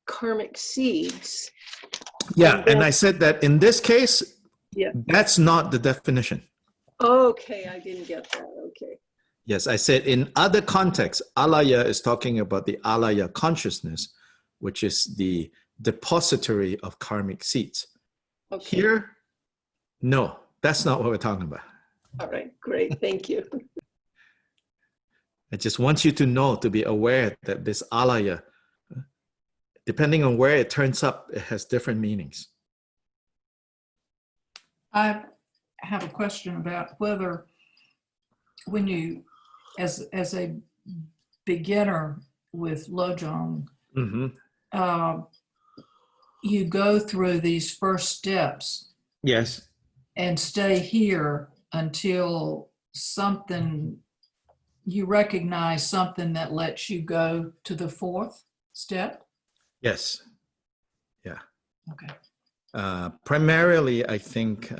karmic seeds. Yeah, and I said that in this case, Yeah. that's not the definition. Okay, I didn't get that. Okay. Yes, I said in other contexts, alaya is talking about the alaya consciousness, which is the depository of karmic seeds. Okay. Here, no, that's not what we're talking about. All right, great. Thank you. I just want you to know, to be aware that this alaya, depending on where it turns up, it has different meanings. I have a question about whether when you, as a beginner with Lojong, Mm-hmm. You go through these first steps Yes. and stay here until something, you recognize something that lets you go to the fourth step? Yes. Yeah. Okay. Primarily, I think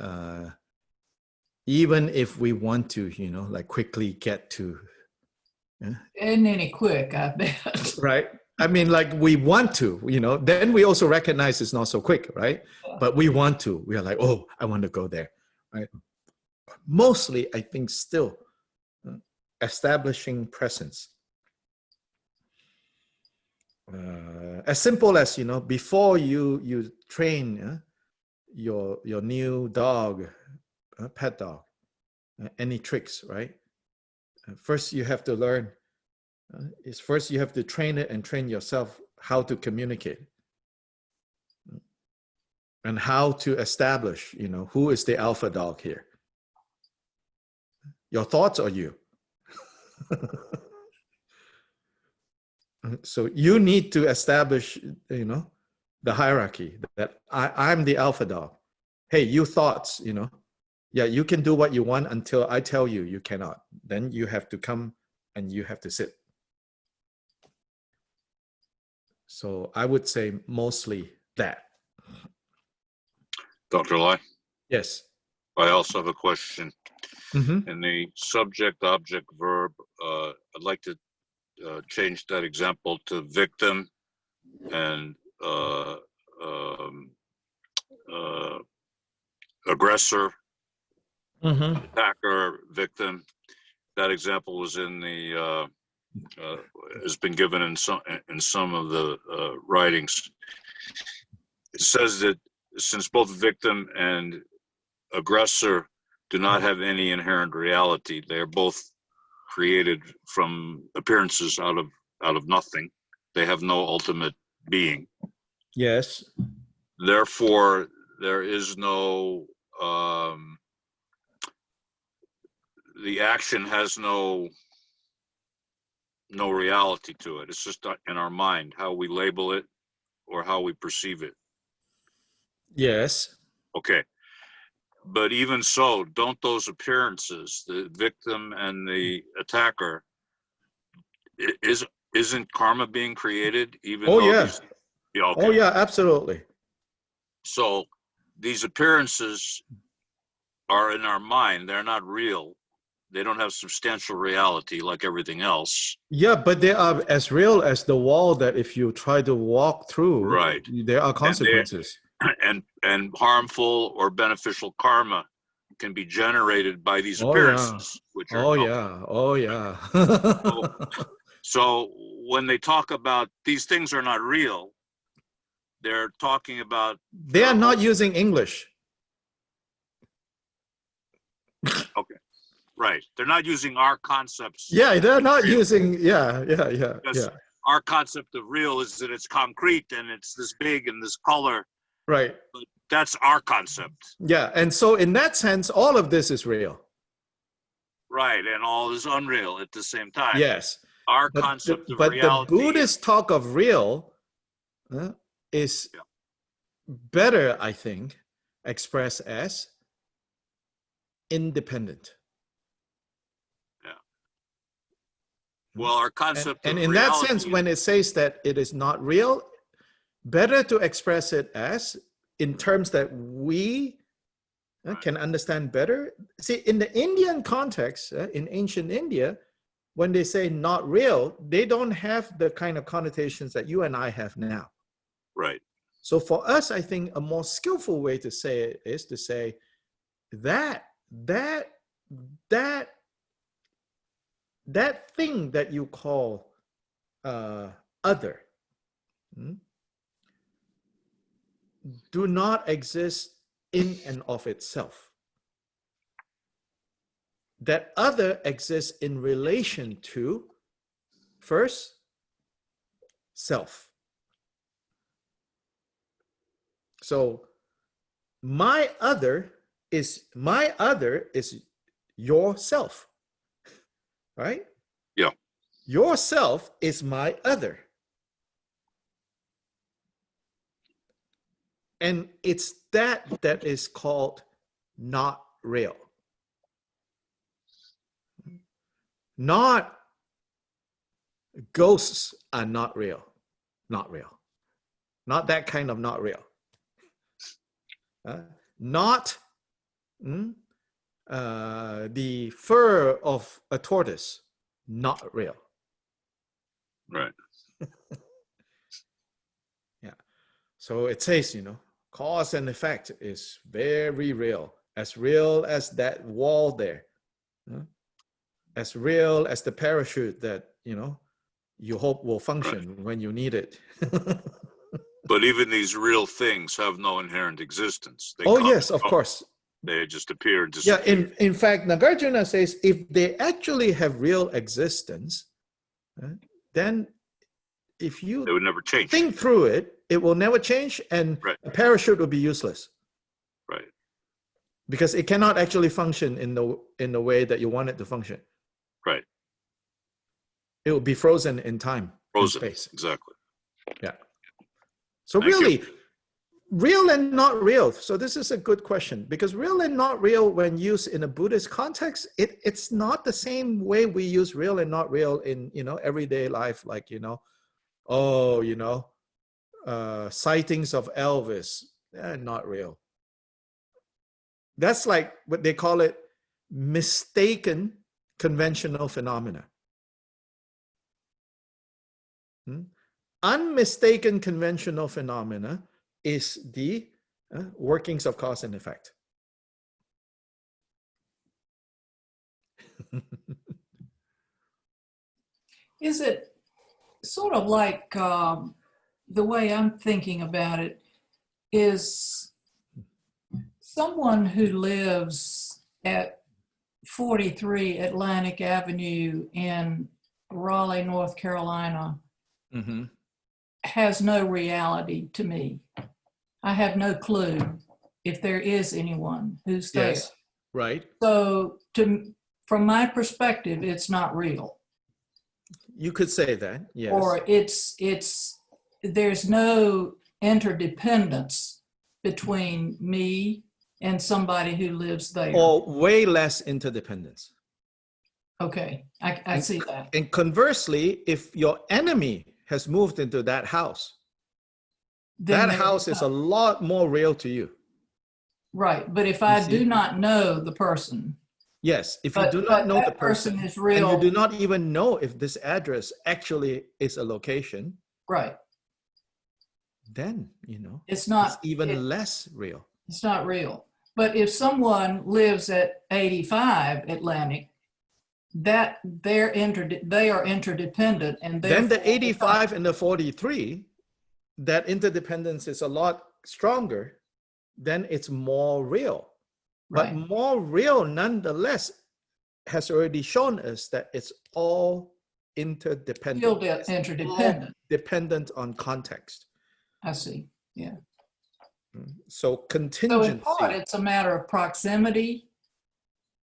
even if we want to, like quickly get to, Isn't any quick, I bet. right? I mean, like we want to, then we also recognize it's not so quick, right? But we want to. We are like, oh, I want to go there, right? Mostly, I think still establishing presence. As simple as, before you train your new dog, pet dog, any tricks, right? First, you have to learn. First you have to train it and train yourself how to communicate and how to establish, who is the alpha dog here? Your thoughts or you? So you need to establish, the hierarchy that I'm the alpha dog. Hey, you thoughts, yeah, you can do what you want until I tell you you cannot. Then you have to come and you have to sit. So I would say mostly that. Dr. Lai, Yes. I also have a question. Mm-hmm. In the subject, object, verb, I'd like to change that example to victim and aggressor, Mm-hmm. attacker, victim. That example was in the has been given in some of the writings. It says that since both victim and aggressor do not have any inherent reality, they are both created from appearances out of nothing. They have no ultimate being. Yes. Therefore, there is no the action has no reality to it. It's just in our mind, how we label it or how we perceive it. Yes. Okay. But even so, don't those appearances, the victim and the attacker, isn't karma being created? Even Oh, though yeah. these, yeah, okay. Oh, yeah, absolutely. So these appearances are in our mind. They're not real. They don't have substantial reality like everything else. Yeah, but they are as real as the wall that if you try to walk through, Right. there are consequences. And harmful or beneficial karma can be generated by these appearances, which are So when they talk about these things are not real, they're talking about They are not using English. okay, right? They're not using our concepts. Yeah, they're not using. Yeah. Our concept of real is that it's concrete and it's this big and this color. Right. But that's our concept. Yeah, and so in that sense, all of this is real. Right, and all is unreal at the same time. Yes. Our concept of but reality. The Buddhist talk of real is better, I think, expressed as independent. Yeah. Well, our concept and of in reality, that sense, when it says that it is not real, better to express it as in terms that we can understand better. See, in the Indian context, in ancient India, when they say not real, they don't have the kind of connotations that you and I have now. Right. So for us, I think a more skillful way to say it is to say that thing that you call other do not exist in and of itself. That other exists in relation to, first, self. So my other is yourself, right? Yeah. Yourself is my other. And it's that is called not real. Not ghosts are not real. Not real. Not that kind of not real. Not the fur of a tortoise, not real. Right. Yeah. So it says, cause and effect is very real as that wall there, as real as the parachute that, you hope will function when you need it. But even these real things have no inherent existence. They Oh, come yes, and of go. course. They just appear and Yeah, disappear. in fact, Nagarjuna says if they actually have real existence, then if They you would never change. think through it, it will never change, and a parachute will be useless. Right. Because it cannot actually function in the way that you want it to function. Right. It will be frozen in time, Frozen. in space. Exactly. Yeah. So Thank really, you. real and not real. So this is a good question, because real and not real, when used in a Buddhist context, it's not the same way we use real and not real in everyday life, like sightings of Elvis, not real. That's like what they call it, mistaken conventional phenomena. Unmistaken conventional phenomena is the workings of cause and effect. Is it sort of like the way I'm thinking about it is someone who lives at 43 Atlantic Avenue in Raleigh, North Carolina, has no reality to me. I have no clue if there is anyone who's there. Yes, right. So from my perspective, it's not real. You could say that, yes. Or there's no interdependence between me and somebody who lives there. Or way less interdependence. Okay, I see that. And conversely, if your enemy has moved into that house, Then that house is a lot more real to you. Right, but if I do not know the person. Yes, if you do not know the person is real, and you do not even know if this address actually is a location, right, then, it's even less real. It's not real. But if someone lives at 85 Atlantic, they are interdependent, and then the 85 and the 43, that interdependence is a lot stronger, then it's more real. But more real, nonetheless, has already shown us that it's all interdependent. Still interdependent. All dependent on context. I see. Yeah. So contingency. So in part, it's a matter of proximity.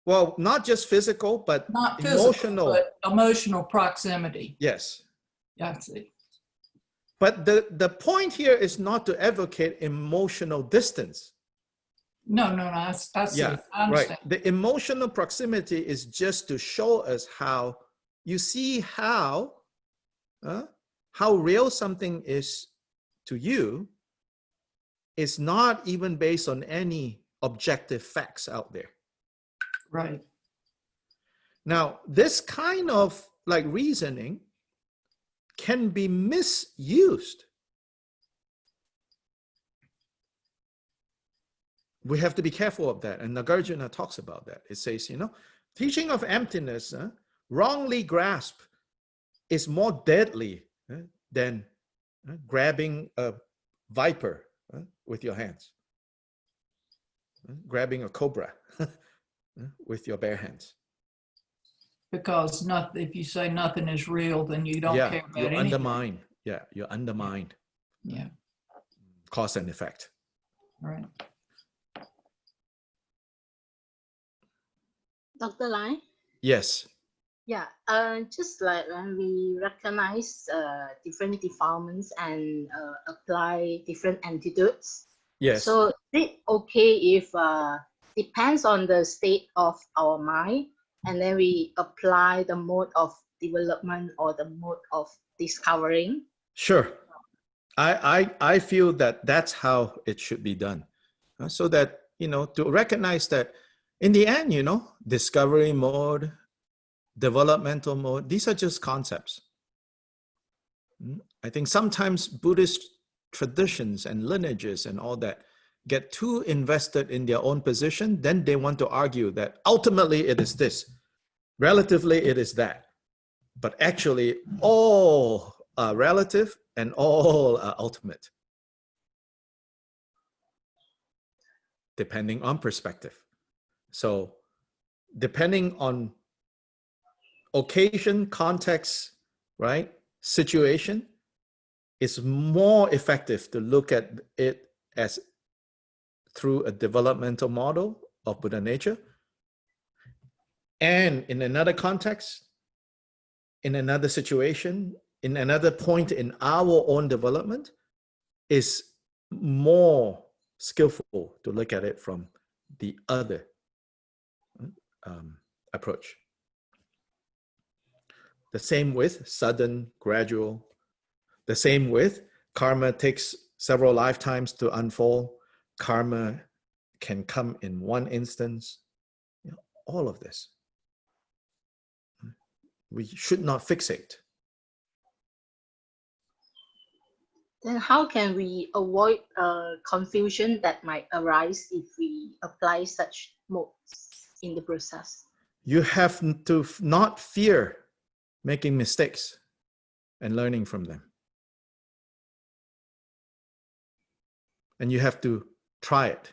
Well, not just physical, but not emotional. Physical, but emotional proximity. Yes. I see. But the point here is not to advocate emotional distance. No, I see. Yeah, I understand. right. The emotional proximity is just to show us how you see how real something is to you is not even based on any objective facts out there. Right. Now, this kind of like reasoning can be misused. We have to be careful of that. And Nagarjuna talks about that. It says, teaching of emptiness, wrongly grasped, is more deadly than grabbing a viper with your hands, grabbing a cobra with your bare hands. Because if you say nothing is real, then you don't care about you anything. undermine. Yeah, you undermine. Yeah. Cause and effect. Right. Dr. Lai? Yes. Yeah, just like when we recognize different defilements and apply different antidotes. Yes. So is it okay if depends on the state of our mind, and then we apply the mode of development or the mode of discovering? Sure. I feel that that's how it should be done. So that, to recognize that in the end, discovery mode, developmental mode, these are just concepts. I think sometimes Buddhist traditions and lineages and all that get too invested in their own position, then they want to argue that ultimately it is this, relatively it is that. But actually all are relative and all are ultimate, depending on perspective. So depending on occasion, context, right, situation, it's more effective to look at it as through a developmental model of Buddha nature. And in another context, in another situation, in another point in our own development, is more skillful to look at it from the other approach. The same with sudden, gradual. The same with karma takes several lifetimes to unfold. Karma can come in one instance. All of this. We should not fixate. Then how can we avoid confusion that might arise if we apply such modes in the process? You have to not fear making mistakes and learning from them. And you have to try it.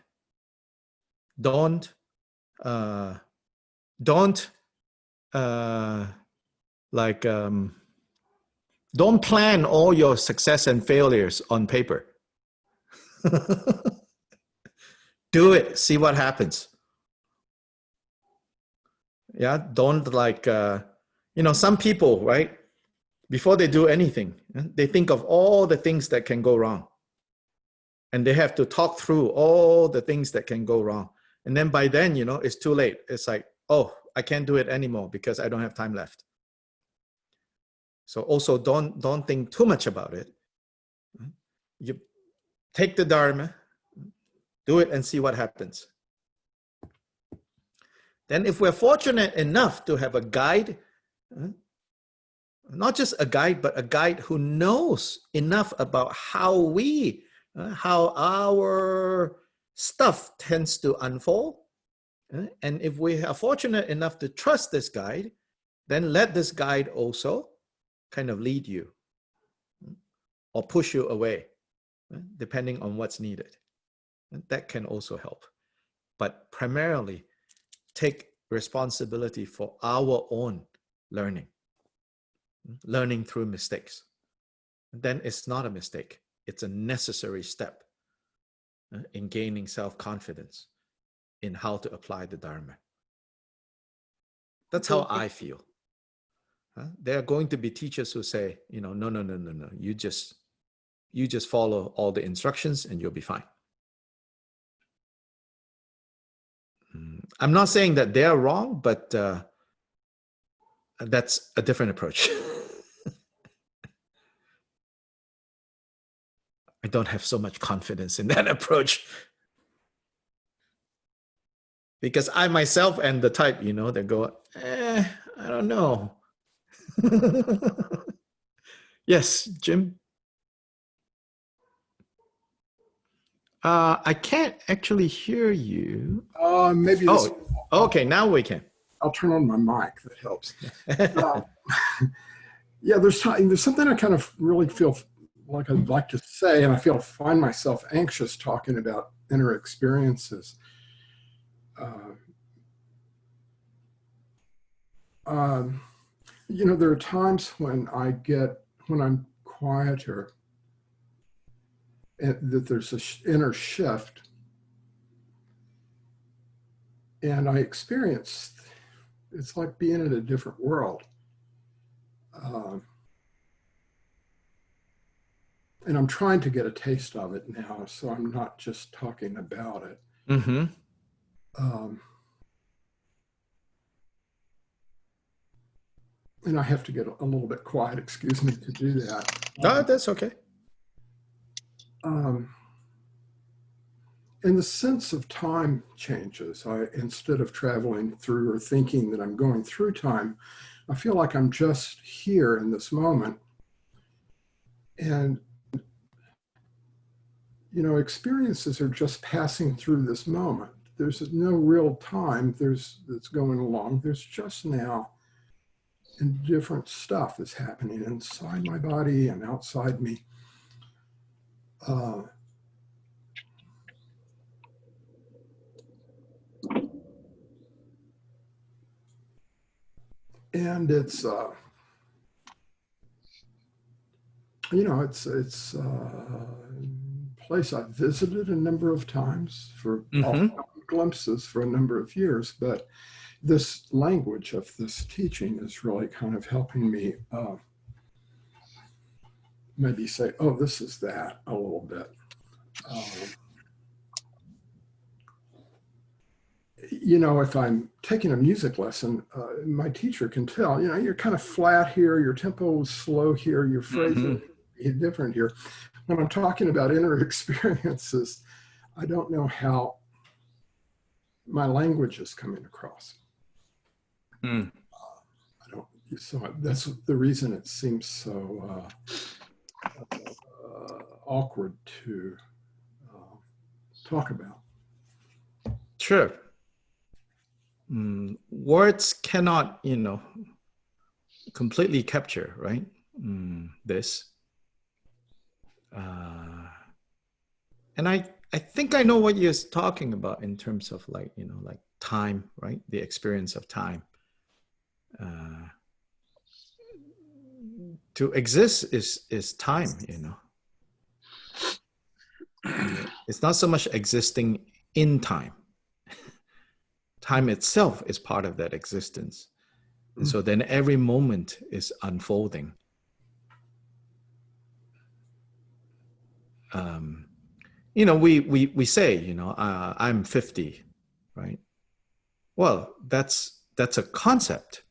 Don't plan all your success and failures on paper. Do it, see what happens. Yeah, don't some people, right? Before they do anything, they think of all the things that can go wrong. And they have to talk through all the things that can go wrong. And then by then, it's too late. It's like, oh, I can't do it anymore because I don't have time left. So also don't think too much about it. You take the Dharma, do it and see what happens. Then if we're fortunate enough to have a guide, not just a guide, but a guide who knows enough about how our stuff tends to unfold. And if we are fortunate enough to trust this guide, then let this guide also kind of lead you or push you away, depending on what's needed. That can also help. But primarily, take responsibility for our own learning through mistakes. Then it's not a mistake. It's a necessary step in gaining self-confidence in how to apply the Dharma. That's how I feel. There are going to be teachers who say, no. You just follow all the instructions and you'll be fine. I'm not saying that they're wrong, but that's a different approach. I don't have so much confidence in that approach. Because I myself am the type, that go, I don't know. Yes, Jim? I can't actually hear you. Maybe this. Oh, okay, now we can. I'll turn on my mic. That helps. Yeah, there's something I kind of really feel like I'd like to say, and I find myself anxious talking about inner experiences. There are times when I'm quieter, and that there's an inner shift, and I experience, it's like being in a different world. And I'm trying to get a taste of it now, so I'm not just talking about it. Mm-hmm. And I have to get a little bit quiet, excuse me, to do that. No, that's okay. And the sense of time changes. Instead of traveling through or thinking that I'm going through time, I feel like I'm just here in this moment. And, experiences are just passing through this moment. There's no real time that's going along. There's just now, and different stuff is happening inside my body and outside me. And it's, it's a place I've visited a number of times for glimpses for a number of years, but this language of this teaching is really kind of helping me maybe say, oh, this is that a little bit. If I'm taking a music lesson, my teacher can tell, you're kind of flat here, your tempo is slow here, your phrasing is different here. When I'm talking about inner experiences, I don't know how my language is coming across. So that's the reason it seems so awkward to talk about. Sure. Words cannot, completely capture, right? This. And I think I know what you're talking about in terms of like time, right? The experience of time. To exist is time, It's not so much existing in time. Time itself is part of that existence. And so then every moment is unfolding. We say, I'm 50, right? Well, that's a concept.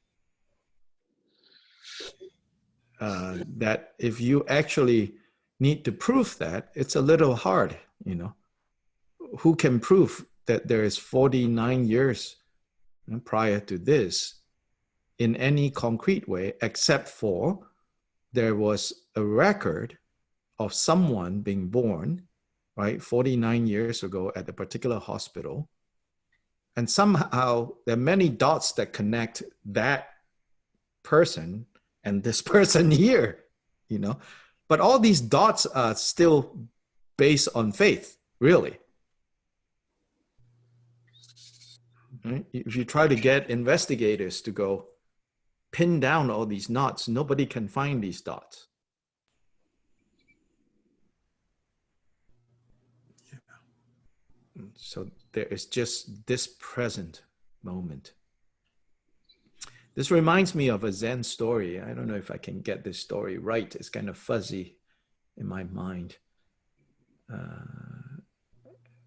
That if you actually need to prove that, it's a little hard, Who can prove that there is 49 years prior to this in any concrete way, except for there was a record of someone being born, right, 49 years ago at a particular hospital. And somehow there are many dots that connect that person and this person here, But all these dots are still based on faith, really. Right? If you try to get investigators to go pin down all these knots, nobody can find these dots. So there is just this present moment. This reminds me of a Zen story. I don't know if I can get this story right. It's kind of fuzzy in my mind.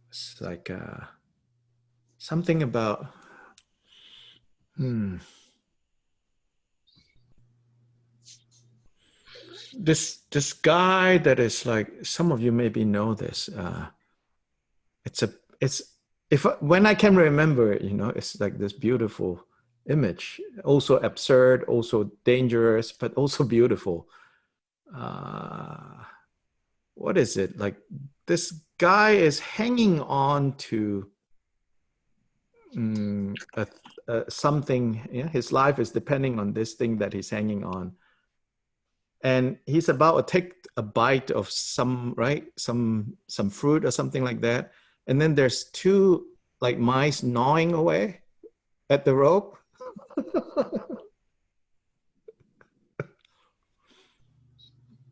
It's like something about this guy that is like, some of you maybe know this. When I can remember it, it's like this beautiful image, also absurd, also dangerous, but also beautiful. What is it? Like this guy is hanging on to something. Yeah, his life is depending on this thing that he's hanging on, and he's about to take a bite of some fruit or something like that, and then there's two like mice gnawing away at the rope.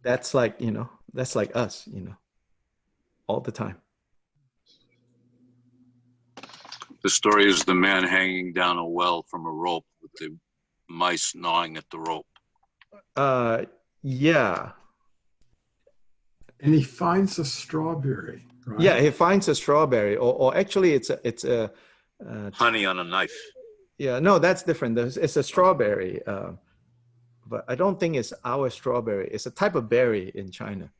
That's like us, all the time. The story is the man hanging down a well from a rope with the mice gnawing at the rope. Yeah. And he finds a strawberry, right? Yeah, he finds a strawberry, or actually it's a Honey on a knife. Yeah, no, that's different. It's a strawberry, but I don't think it's our strawberry. It's a type of berry in China.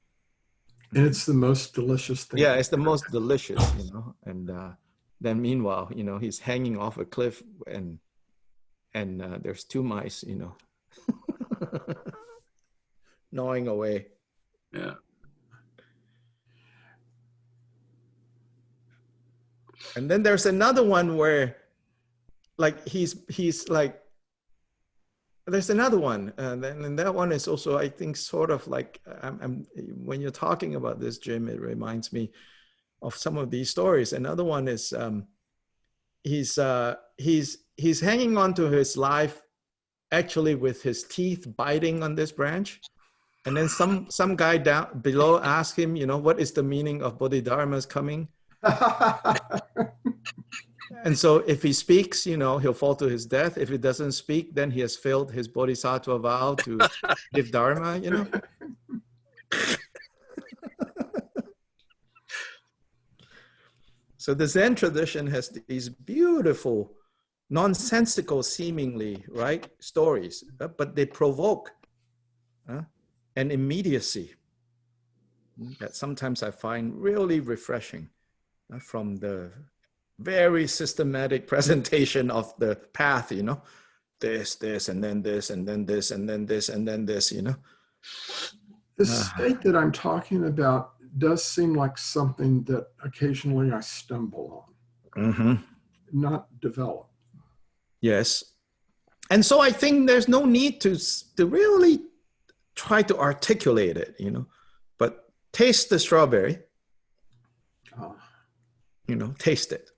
And it's the most delicious thing. Yeah, it's the most delicious, and then meanwhile, he's hanging off a cliff, and there's two mice, gnawing away. Yeah. And then there's another one where, like, he's like, there's another one, and that one is also, I think, sort of like, when you're talking about this, Jim, it reminds me of some of these stories. Another one is he's hanging on to his life, actually with his teeth biting on this branch, and then some guy down below asks him, what is the meaning of Bodhidharma's coming? And so if he speaks, he'll fall to his death. If he doesn't speak, then he has failed his bodhisattva vow to give dharma, So the Zen tradition has these beautiful, nonsensical seemingly, right, stories, but they provoke an immediacy that sometimes I find really refreshing from the very systematic presentation of the path, this, and then this, and then this, and then this, and then this, The state that I'm talking about does seem like something that occasionally I stumble on, not develop. Yes. And so I think there's no need to really try to articulate it, but taste the strawberry, taste it.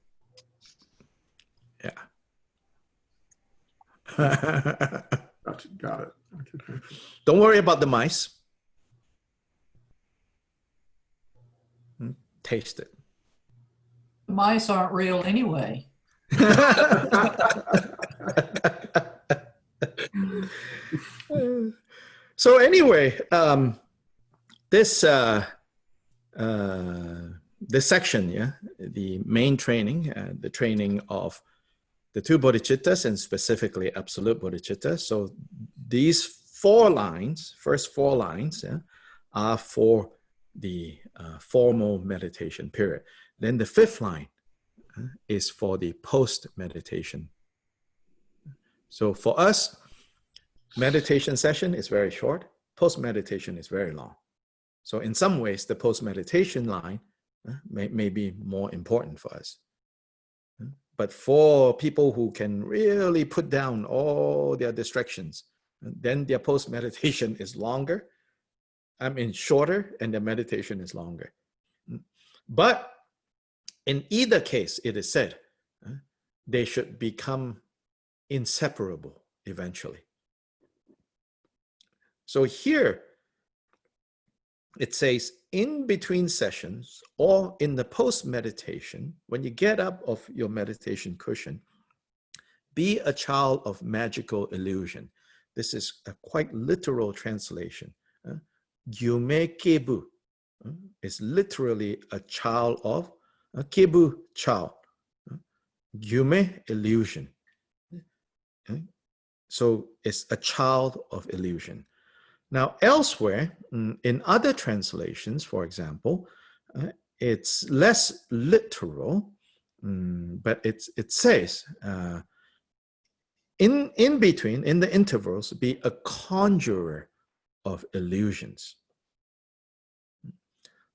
Yeah. Got it. Okay. Don't worry about the mice. Taste it. The mice aren't real anyway. So anyway, this section, the main training, the training of the two bodhicittas, and specifically absolute bodhicitta. So these first four lines, are for the formal meditation period. Then the fifth line is for the post-meditation. So for us, meditation session is very short, post-meditation is very long. So in some ways, the post-meditation line may be more important for us. But for people who can really put down all their distractions, then their post-meditation is longer, shorter, and their meditation is longer. But in either case, it is said, they should become inseparable eventually. So here, it says, in between sessions or in the post-meditation, when you get up off your meditation cushion, be a child of magical illusion. This is a quite literal translation. Gyume kebu is literally a child of, kebu, child. Gyume, illusion. So it's a child of illusion. Now, elsewhere, in other translations, for example, it's less literal, but it says, in between, in the intervals, be a conjurer of illusions.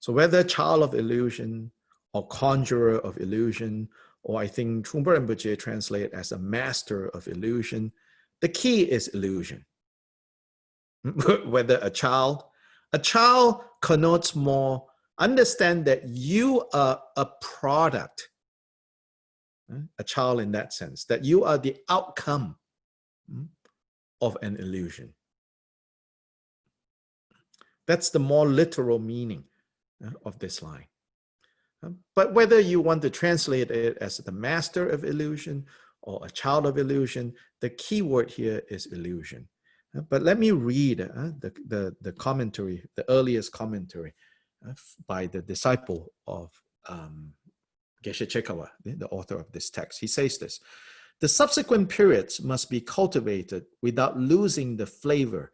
So whether child of illusion or conjurer of illusion, or I think Trungpa Rinpoche translate as a master of illusion, the key is illusion. Whether a child connotes more, understand that you are a product, a child in that sense, that you are the outcome of an illusion. That's the more literal meaning of this line. But whether you want to translate it as the master of illusion or a child of illusion, the key word here is illusion. But let me read the commentary, the earliest commentary by the disciple of Geshe Chekawa, the author of this text. He says this: the subsequent periods must be cultivated without losing the flavor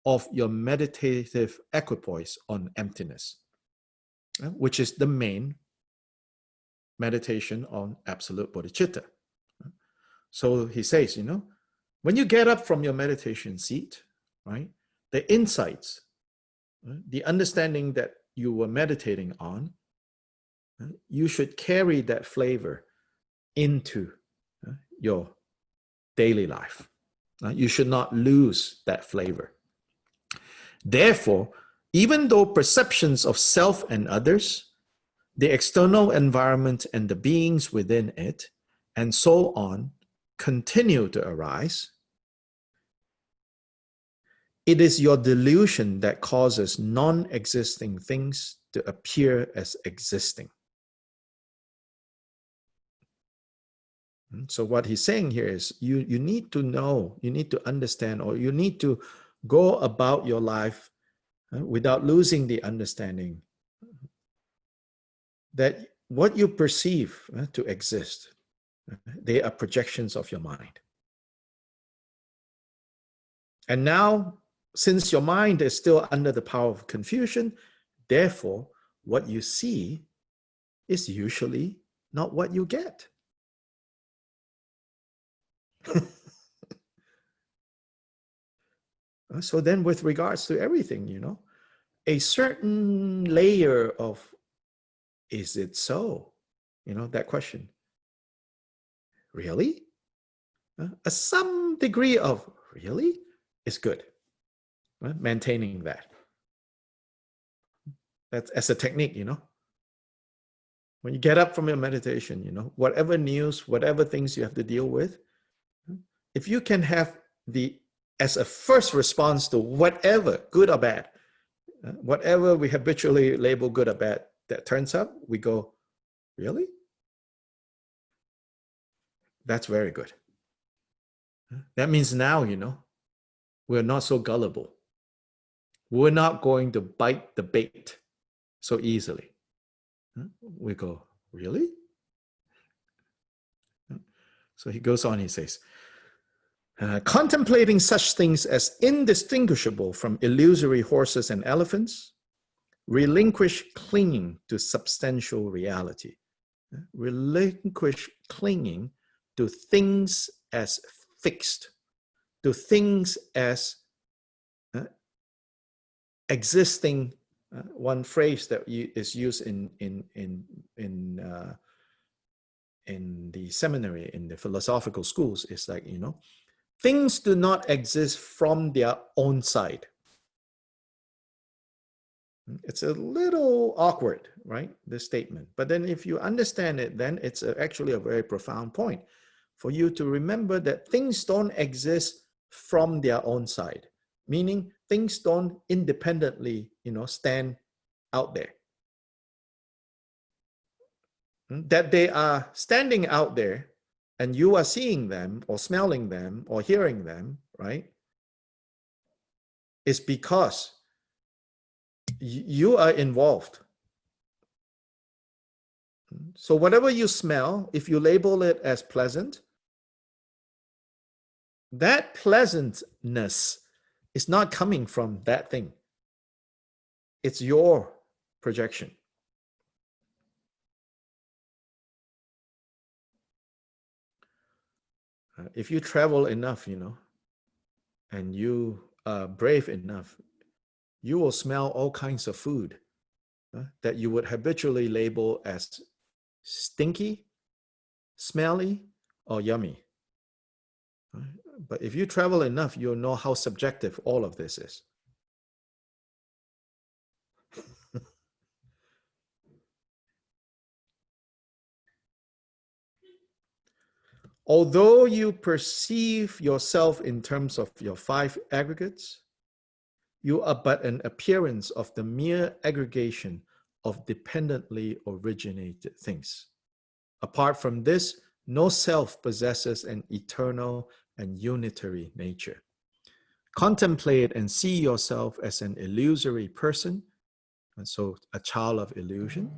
of your meditative equipoise on emptiness, which is the main meditation on absolute bodhicitta. So he says, when you get up from your meditation seat, right, the insights, the understanding that you were meditating on, you should carry that flavor into your daily life. You should not lose that flavor. Therefore, even though perceptions of self and others, the external environment and the beings within it, and so on, continue to arise, it is your delusion that causes non-existing things to appear as existing. So what he's saying here is you need to know, you need to understand, or you need to go about your life without losing the understanding that what you perceive to exist, they are projections of your mind. And now, since your mind is still under the power of confusion, therefore, what you see is usually not what you get. So then with regards to everything, a certain layer of, is it so? That question. Really? Some degree of really is good. Right? Maintaining that. That's as a technique, When you get up from your meditation, whatever news, whatever things you have to deal with, if you can have as a first response to whatever, good or bad, whatever we habitually label good or bad that turns up, we go, really? That's very good. That means now, we're not so gullible. We're not going to bite the bait so easily. We go, really? So he goes on, he says, contemplating such things as indistinguishable from illusory horses and elephants, relinquish clinging to substantial reality. Relinquish clinging to things as fixed, to things as existing. One phrase that is used in the seminary, in the philosophical schools, is like, things do not exist from their own side. It's a little awkward, right? This statement. But then if you understand it, then it's actually a very profound point for you to remember that things don't exist from their own side, meaning things don't independently, stand out there. That they are standing out there and you are seeing them or smelling them or hearing them, right? Is because you are involved. So whatever you smell, if you label it as pleasant, that pleasantness It's not coming from that thing. It's your projection. If you travel enough, and you are brave enough, you will smell all kinds of food that you would habitually label as stinky, smelly, or yummy. But if you travel enough, you'll know how subjective all of this is. Although you perceive yourself in terms of your 5 aggregates, you are but an appearance of the mere aggregation of dependently originated things. Apart from this, no self possesses an eternal and unitary nature. Contemplate and see yourself as an illusory person, and so a child of illusion,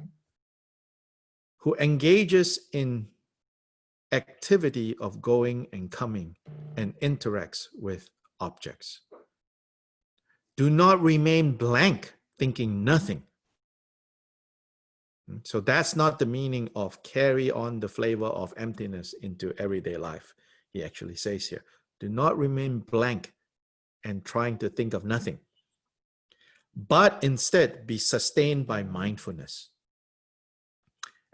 who engages in activity of going and coming and interacts with objects. Do not remain blank, thinking nothing. So that's not the meaning of carry on the flavor of emptiness into everyday life. He actually says here, do not remain blank and trying to think of nothing, but instead be sustained by mindfulness.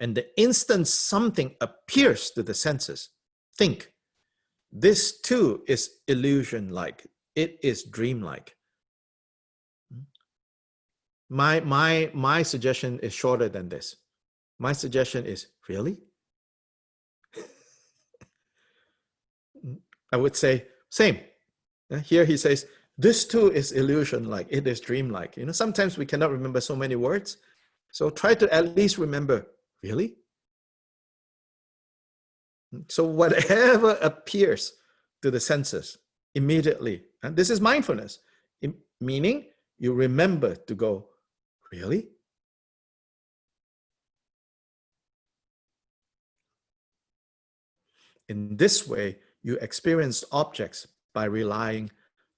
And the instant something appears to the senses, think, this too is illusion-like. It is dream-like. My suggestion is shorter than this. My suggestion is, really? I would say, same. Here he says, this too is illusion-like. It is dream-like. Sometimes we cannot remember so many words. So try to at least remember, really? So whatever appears to the senses immediately, and this is mindfulness, meaning you remember to go, really? In this way, you experience objects by relying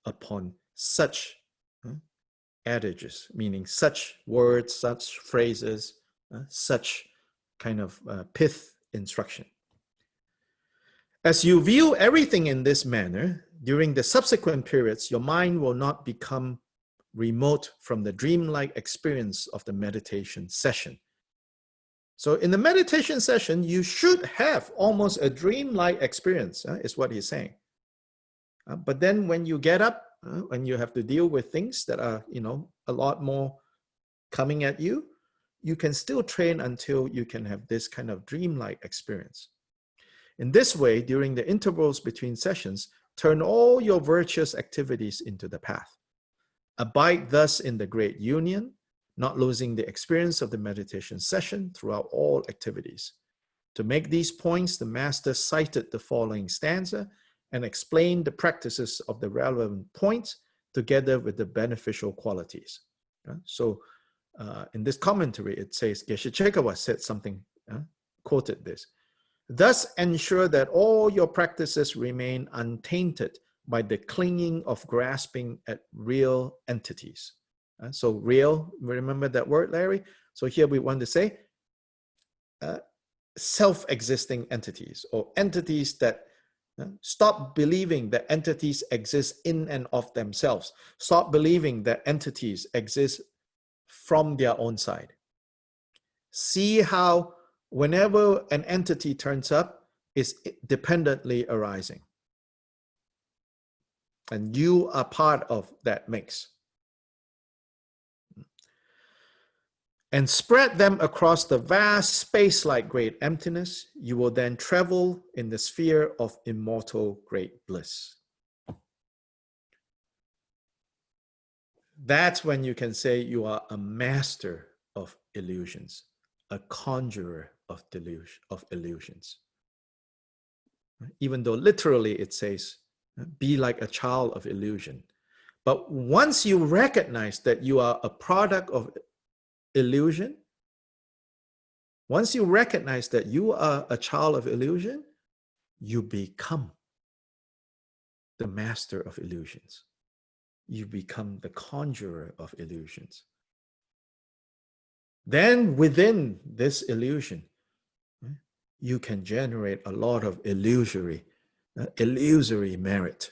upon such adages, meaning such words, such phrases, such kind of pith instruction. As you view everything in this manner, during the subsequent periods, your mind will not become remote from the dreamlike experience of the meditation session. So in the meditation session, you should have almost a dreamlike experience, is what he's saying. But then when you get up, when you have to deal with things that are, a lot more coming at you, you can still train until you can have this kind of dreamlike experience. In this way, during the intervals between sessions, turn all your virtuous activities into the path. Abide thus in the great union, not losing the experience of the meditation session throughout all activities. To make these points, the master cited the following stanza and explained the practices of the relevant points together with the beneficial qualities. So in this commentary, it says, Geshe Chekawa said something, quoted this. Thus ensure that all your practices remain untainted by the clinging of grasping at real entities. So real, remember that word, Larry? So here we want to say self-existing entities, or entities that stop believing that entities exist in and of themselves. Stop believing that entities exist from their own side. See how whenever an entity turns up, is dependently arising. And you are part of that mix. And spread them across the vast space like great emptiness, you will then travel in the sphere of immortal great bliss. That's when you can say you are a master of illusions, a conjurer of illusions. Even though literally it says, be like a child of illusion. But once you recognize that you are a product of illusion, once you recognize that you are a child of illusion, you become the master of illusions. you become the conjurer of illusions. Then within this illusion, you can generate a lot of illusory merit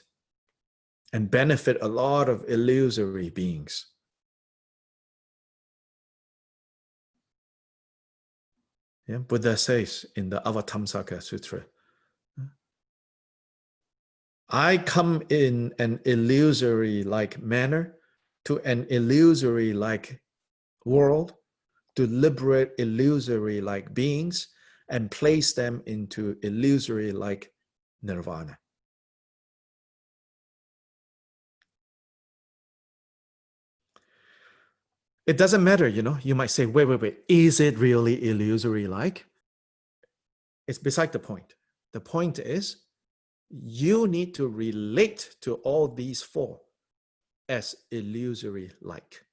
and benefit a lot of illusory beings. Yeah, Buddha says in the Avatamsaka Sutra, I come in an illusory-like manner to an illusory-like world to liberate illusory-like beings and place them into illusory-like nirvana. It doesn't matter, you might say, wait, is it really illusory-like? It's beside the point. The point is, you need to relate to all these four as illusory-like.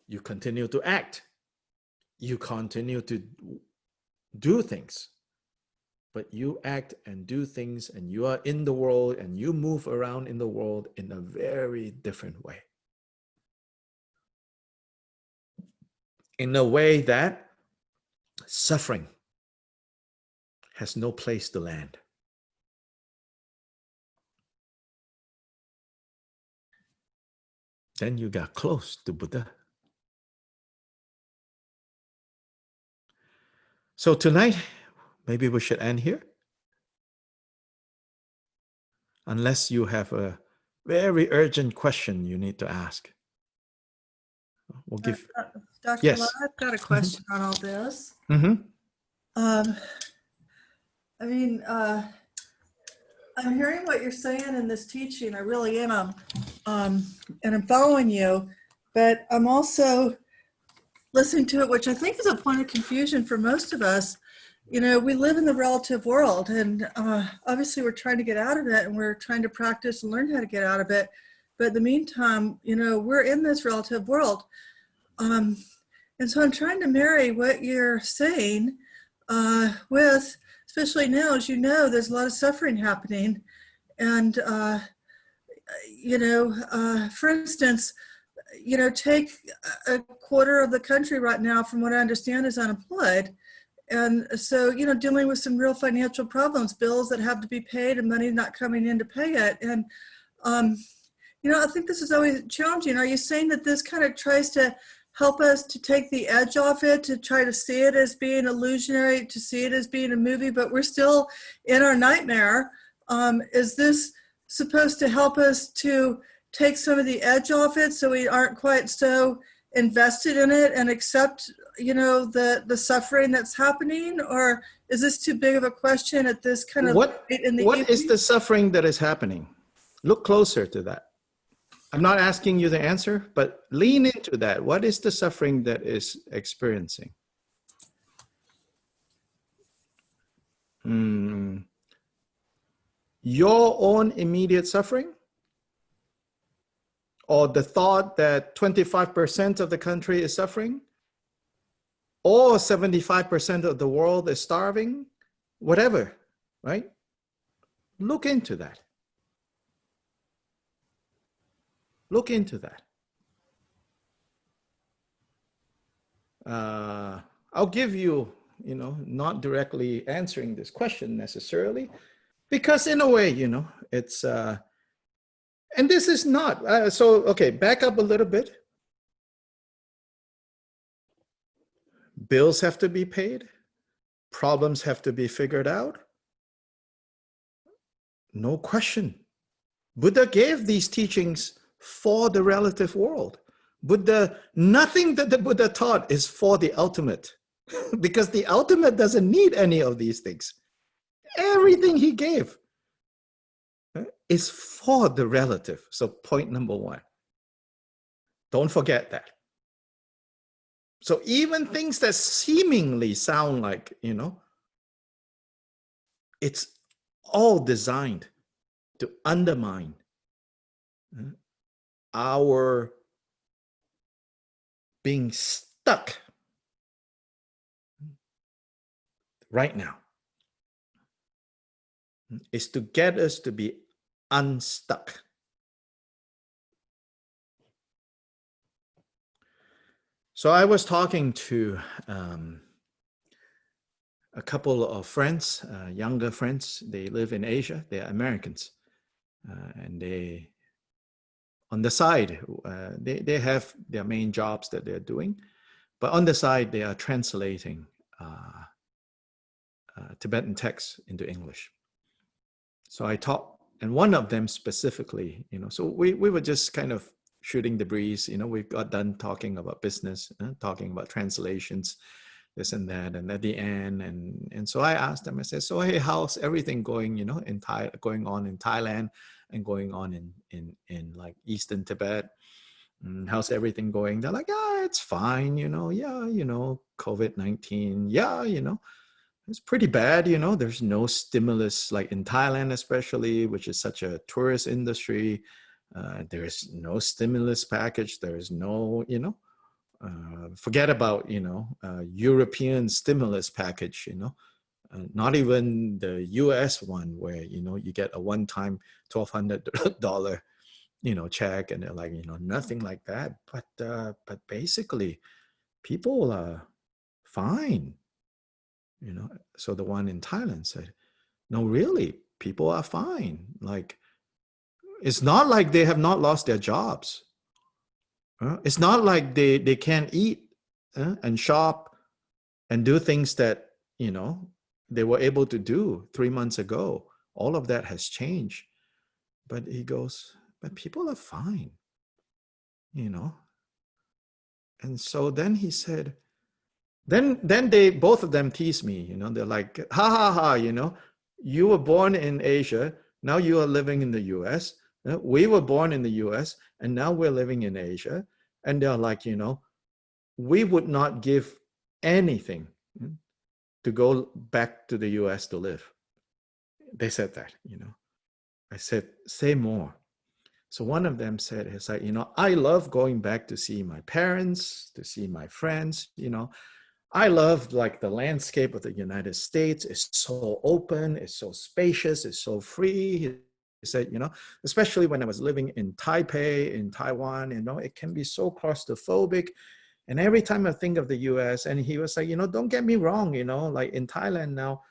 You continue to act. You continue to do things. But you act and do things, and you are in the world, and you move around in the world in a very different way. In a way that suffering has no place to land. Then you got close to Buddha. So tonight, maybe we should end here. Unless you have a very urgent question you need to ask. We'll give. Dr. Yes. Lyle, I've got a question on all this. Mm-hmm. I mean, I'm hearing what you're saying in this teaching. I really am. And I'm following you, but I'm also listening to it, which I think is a point of confusion for most of us. We live in the relative world, and obviously we're trying to get out of it, and we're trying to practice and learn how to get out of it. But in the meantime, we're in this relative world. And so I'm trying to marry what you're saying with, especially now, as there's a lot of suffering happening. And, for instance, take a quarter of the country right now, from what I understand, is unemployed. And so, dealing with some real financial problems, bills that have to be paid and money not coming in to pay it. And, I think this is always challenging. Are you saying that this kind of tries to help us to take the edge off it, to try to see it as being illusionary, to see it as being a movie, but we're still in our nightmare? Is this supposed to help us to take some of the edge off it so we aren't quite so invested in it and accept, the suffering that's happening? Or is this too big of a question at this kind of What in the is evening? the suffering that is happening? Look closer to that. I'm not asking you the answer, but lean into that. What is the suffering that is experiencing? Your own immediate suffering? Or the thought that 25% of the country is suffering? Or 75% of the world is starving? Whatever, right? Look into that. Look into that. I'll give you, not directly answering this question necessarily, because in a way, it's, and this is not, okay, back up a little bit. Bills have to be paid. Problems have to be figured out. No question. Buddha gave these teachings for the relative world. Nothing that the Buddha taught is for the ultimate, because the ultimate doesn't need any of these things. Everything he gave is for the relative. So point number one. Don't forget that. So even things that seemingly sound like, it's all designed to undermine our being stuck right now. is to get us to be unstuck. So I was talking to a couple of friends, younger friends. They live in Asia. They are Americans, and they, on the side, they have their main jobs that they're doing, but on the side they are translating Tibetan texts into English. So I talked, and one of them specifically, so we were just kind of shooting the breeze. We got done talking about business, talking about translations, this and that, and at the end, and so I asked them. I said, "So hey, how's everything going? Going on in Thailand and going on in like Eastern Tibet? How's everything going?" They're like, "Yeah, it's fine. COVID-19. Yeah, it's pretty bad. There's no stimulus like in Thailand, especially, which is such a tourist industry. There's no stimulus package. There's no, forget about, European stimulus package, not even the US one where, you get a one-time $1,200, check, and they're like, nothing like that. But basically people are fine, So the one in Thailand said, no, really, people are fine. Like, it's not like they have not lost their jobs. It's not like they can't eat and shop and do things that, they were able to do 3 months ago. All of that has changed. But he goes, but people are fine, And so then he said, then they, both of them tease me, they're like, ha ha ha, you were born in Asia. Now you are living in the US. We were born in the US and now we're living in Asia. And they're like, we would not give anything to go back to the US to live. They said that, I said, say more. So one of them said, it's like, I love going back to see my parents, to see my friends, I love like the landscape of the United States. It's so open, it's so spacious, it's so free. He said, especially when I was living in Taipei, in Taiwan, it can be so claustrophobic. And every time I think of the US, and he was like, don't get me wrong, like in Thailand now,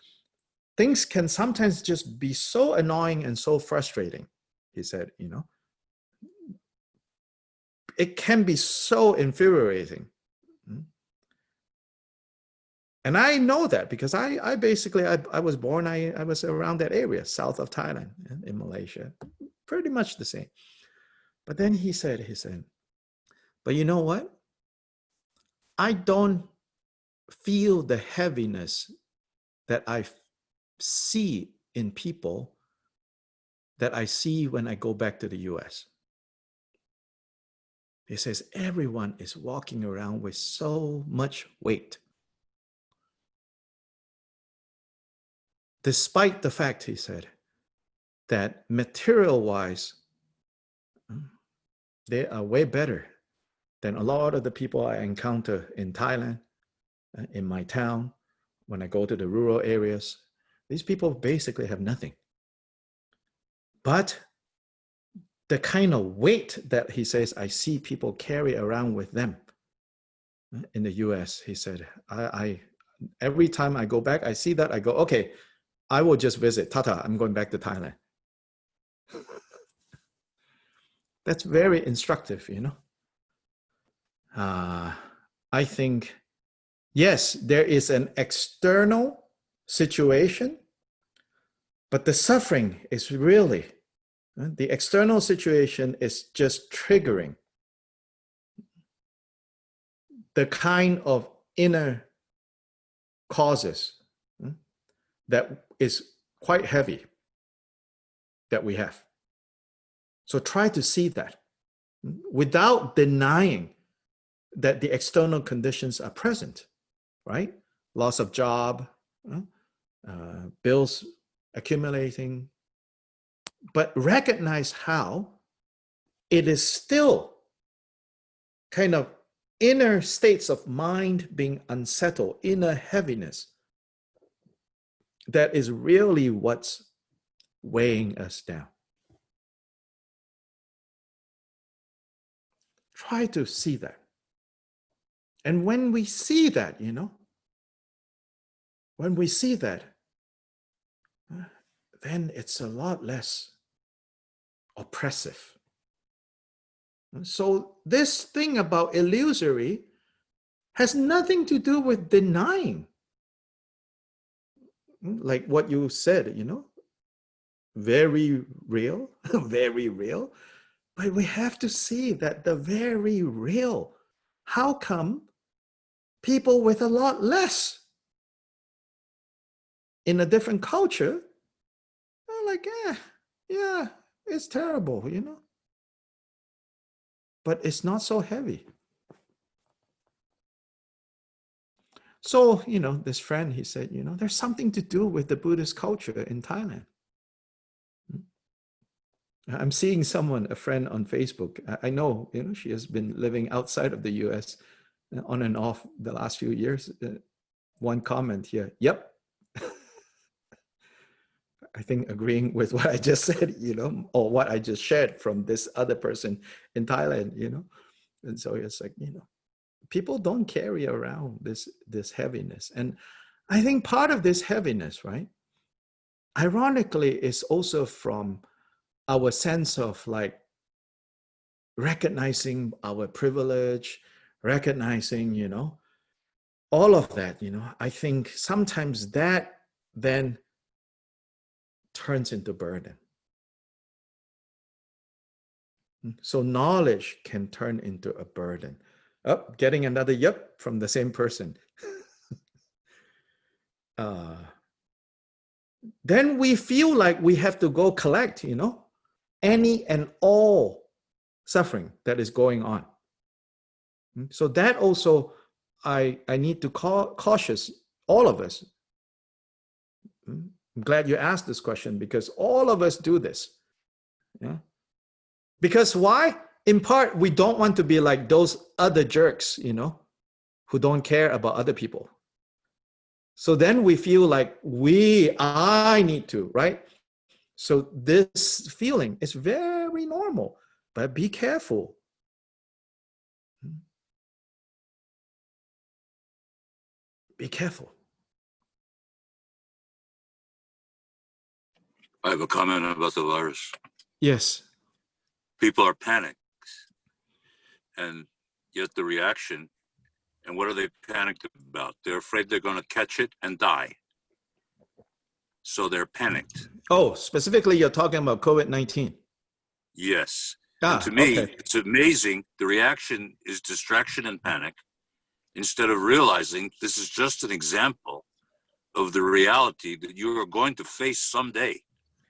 things can sometimes just be so annoying and so frustrating. He said, it can be so infuriating. And I know that because I basically, I was born, I was around that area, south of Thailand in Malaysia, pretty much the same. But then he said, but you know what? I don't feel the heaviness that I see in people that I see when I go back to the US. He says, everyone is walking around with so much weight. Despite the fact, he said, that material-wise, they are way better than a lot of the people I encounter in Thailand, in my town, when I go to the rural areas. These people basically have nothing. But the kind of weight that he says I see people carry around with them in the US, he said, I every time I go back, I see that, I go, okay, I will just visit. Tata, I'm going back to Thailand. That's very instructive, I think, yes, there is an external situation, but the suffering is really, the external situation is just triggering the kind of inner causes that is quite heavy that we have. So try to see that without denying that the external conditions are present, right? Loss of job, bills accumulating, but recognize how it is still kind of inner states of mind being unsettled, inner heaviness, that is really what's weighing us down. Try to see that. And when we see that, when we see that, then it's a lot less oppressive. So this thing about illusory has nothing to do with denying. Like what you said, very real, very real. But we have to see that the very real, how come people with a lot less in a different culture are like, yeah, it's terrible, but it's not so heavy. So, this friend, he said, there's something to do with the Buddhist culture in Thailand. I'm seeing a friend on Facebook. I know, she has been living outside of the US on and off the last few years. One comment here, yep. I think agreeing with what I just said, or what I just shared from this other person in Thailand, And so it's like, people don't carry around this heaviness. And I think part of this heaviness, right, ironically, is also from our sense of like recognizing our privilege, recognizing, all of that, I think sometimes that then turns into burden. So knowledge can turn into a burden. Oh, getting another yep from the same person. Then we feel like we have to go collect, any and all suffering that is going on. So that also, I need to cautious all of us. I'm glad you asked this question because all of us do this. Yeah. Because why? In part, we don't want to be like those other jerks, who don't care about other people. So then we feel like I need to, right? So this feeling is very normal, but be careful. Be careful. I have a comment about the virus. Yes. People are panicked, and yet the reaction, and what are they panicked about? They're afraid they're going to catch it and die. So they're panicked. Oh, specifically, you're talking about COVID-19. Yes. And to me, okay. It's amazing. The reaction is distraction and panic instead of realizing this is just an example of the reality that you are going to face someday.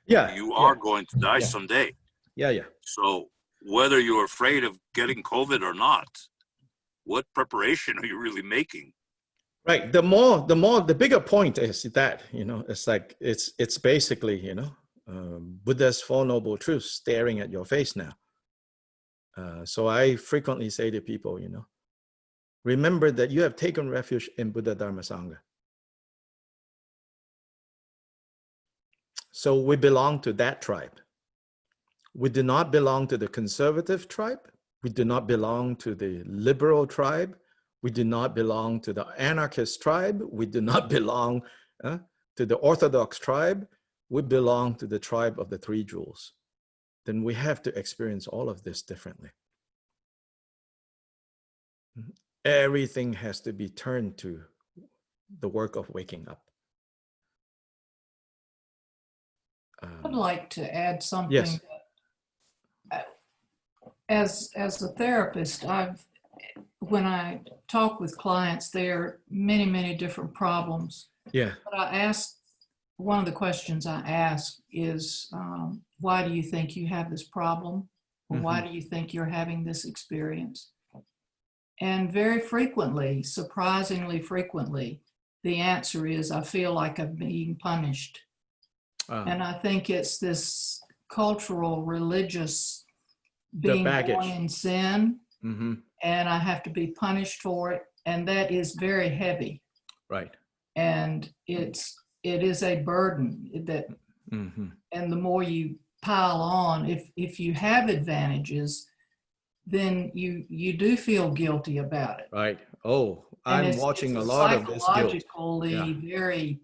Yeah. You are going to die someday. Yeah. So whether you're afraid of getting COVID or not, what preparation are you really making? Right. The bigger point is that, it's like, it's basically, Buddha's Four Noble Truths staring at your face now. So I frequently say to people, remember that you have taken refuge in Buddha Dharma Sangha. So we belong to that tribe. We do not belong to the conservative tribe. We do not belong to the liberal tribe. We do not belong to the anarchist tribe. We do not belong to the orthodox tribe. We belong to the tribe of the three jewels. Then we have to experience all of this differently. Everything has to be turned to the work of waking up. I'd like to add something. Yes. As a therapist, when I talk with clients, there are many, many different problems. Yeah. But one of the questions I ask is, why do you think you have this problem? Or why do you think you're having this experience? And very frequently, surprisingly frequently, the answer is, I feel like I'm being punished. And I think it's this cultural, religious being born in sin, and I have to be punished for it, and that is very heavy. Right. And it is a burden that And the more you pile on, if you have advantages, then you do feel guilty about it. Right. Oh, And I'm it's watching a a lot of this guilt. psychologically Yeah. very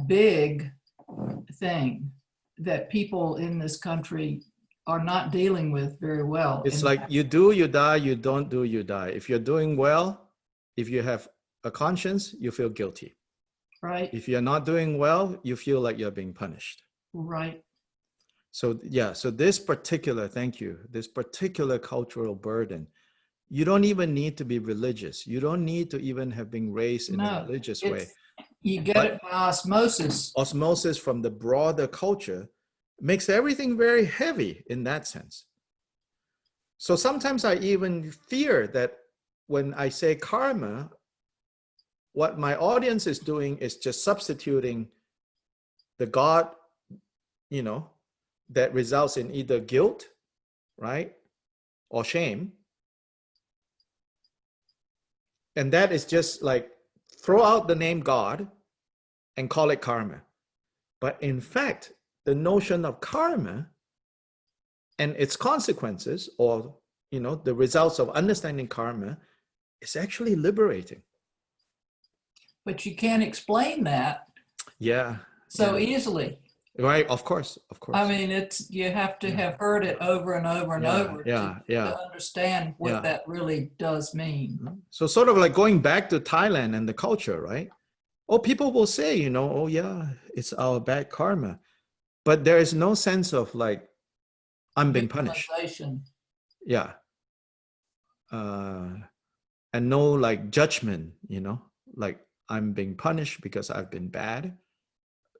big thing that people in this country are not dealing with very well. It's And like you do, you die, you don't do, you die. If you're doing well, if you have a conscience, you feel guilty. right, If you're not doing well, you feel like you're being punished. right. So yeah, so this particular, thank you, this particular cultural burden, you don't even need to be religious. You don't need to even have been raised in a No, religious way. it's, you get But it by osmosis. osmosis from the broader culture makes everything very heavy in that sense. So sometimes I even fear that when I say karma, what my audience is doing is just substituting the God, you know, that results in either guilt, right, or shame. And that is just like throw out the name God and call it karma. But in fact, the notion of karma and its consequences, or you know, the results of understanding karma, is actually liberating. But you can't explain that Yeah. so yeah. easily. Right. Of course. Of course. I mean, it's, you have to have heard it over and over and over to understand what that really does mean. So sort of like going back to Thailand and the culture, right? Oh, people will say, you know, oh yeah, it's our bad karma. But there is no sense of like, I'm being punished. Victimization. Yeah. And no like judgment, you know, like I'm being punished because I've been bad,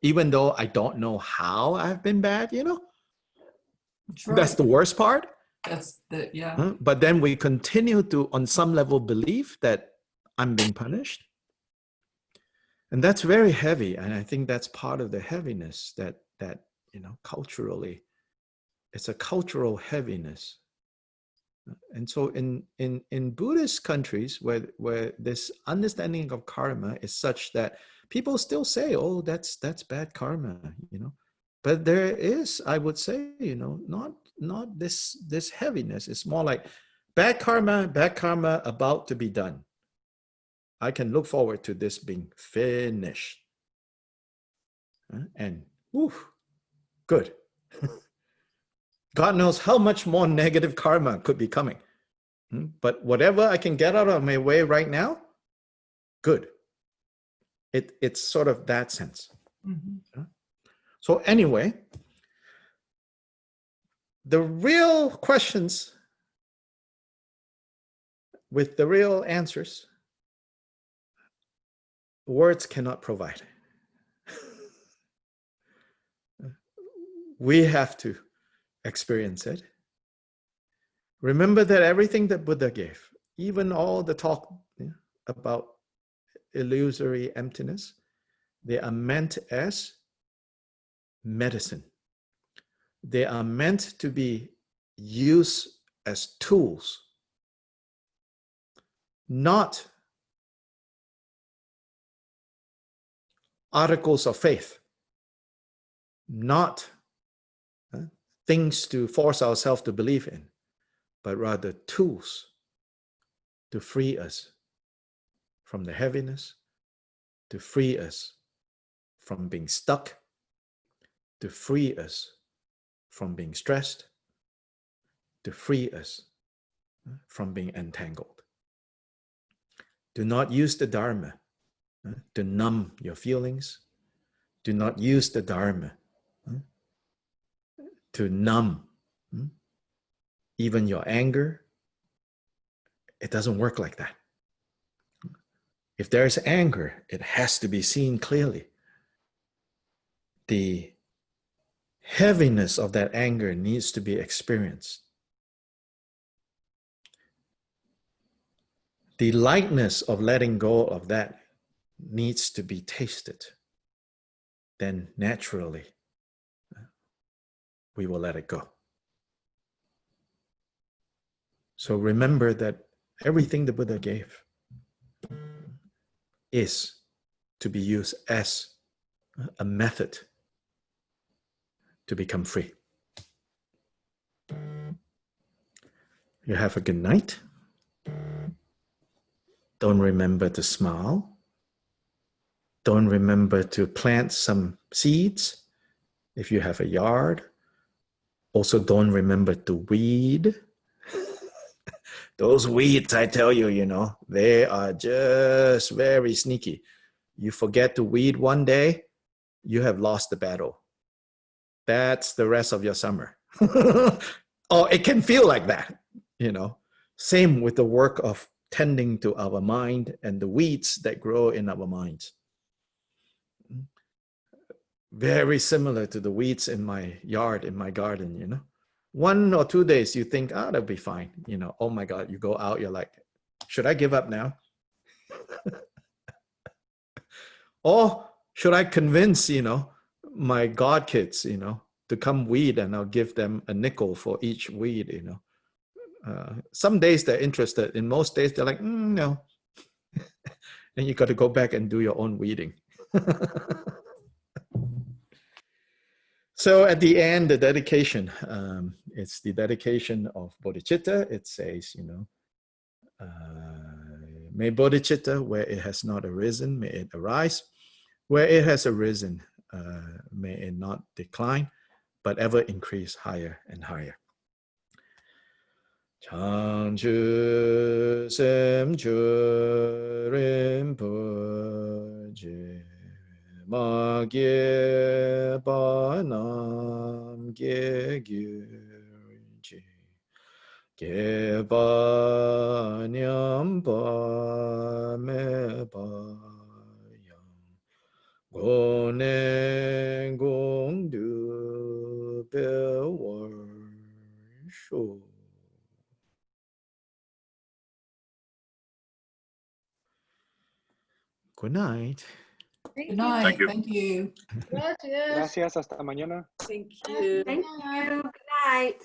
even though I don't know how I've been bad, you know. That's right. That's the worst part. That's the, yeah. But then we continue to, on some level, believe that I'm being punished. And that's very heavy. And I think that's part of the heaviness that you know, culturally, it's a cultural heaviness. And so in Buddhist countries where this understanding of karma is such that people still say, oh, that's bad karma, you know. But there is, I would say, you know, not this heaviness. It's more like bad karma about to be done. I can look forward to this being finished. And whew, good. God knows how much more negative karma could be coming. But whatever I can get out of my way right now, good. It's sort of that sense. Mm-hmm. So anyway, the real questions with the real answers, words cannot provide. We have to experience it. Remember that everything that Buddha gave, even all the talk about illusory emptiness, they are meant as medicine. They are meant to be used as tools, not articles of faith, not things to force ourselves to believe in, but rather tools to free us from the heaviness, to free us from being stuck, to free us from being stressed, to free us from being entangled. Do not use the Dharma to numb your feelings. Do not use the Dharma to numb even your anger. It doesn't work like that. If there is anger, it has to be seen clearly. The heaviness of that anger needs to be experienced. The lightness of letting go of that needs to be tasted. Then naturally, we will let it go. So remember that everything the Buddha gave is to be used as a method to become free. You have a good night. Don't remember to smile. Don't remember to plant some seeds if you have a yard. Also, don't remember to weed. Those weeds, I tell you, you know, they are just very sneaky. You forget to weed one day, you have lost the battle. That's the rest of your summer. Or it can feel like that, you know. Same with the work of tending to our mind and the weeds that grow in our minds. Very similar to the weeds in my yard, in my garden, you know. 1 or 2 days, you think, oh, that'll be fine. You know, oh my God, you go out, you're like, should I give up now? Or should I convince, you know, my God kids, you know, to come weed and I'll give them a nickel for each weed, you know. Some days they're interested. In most days, they're like, no. And you got to go back and do your own weeding. So at the end, the dedication, it's the dedication of Bodhicitta. It says, you know, may Bodhicitta, where it has not arisen, may it arise. Where it has arisen, may it not decline, but ever increase higher and higher. Changchu semchu rinpoche ma ge ba nam ge gyurji ge ba nyam ba me ba yang go ne gong du be war shu. Good night. Good night. you. Thank you. Gracias. Gracias, hasta mañana. Thank you. Thank you. Good night.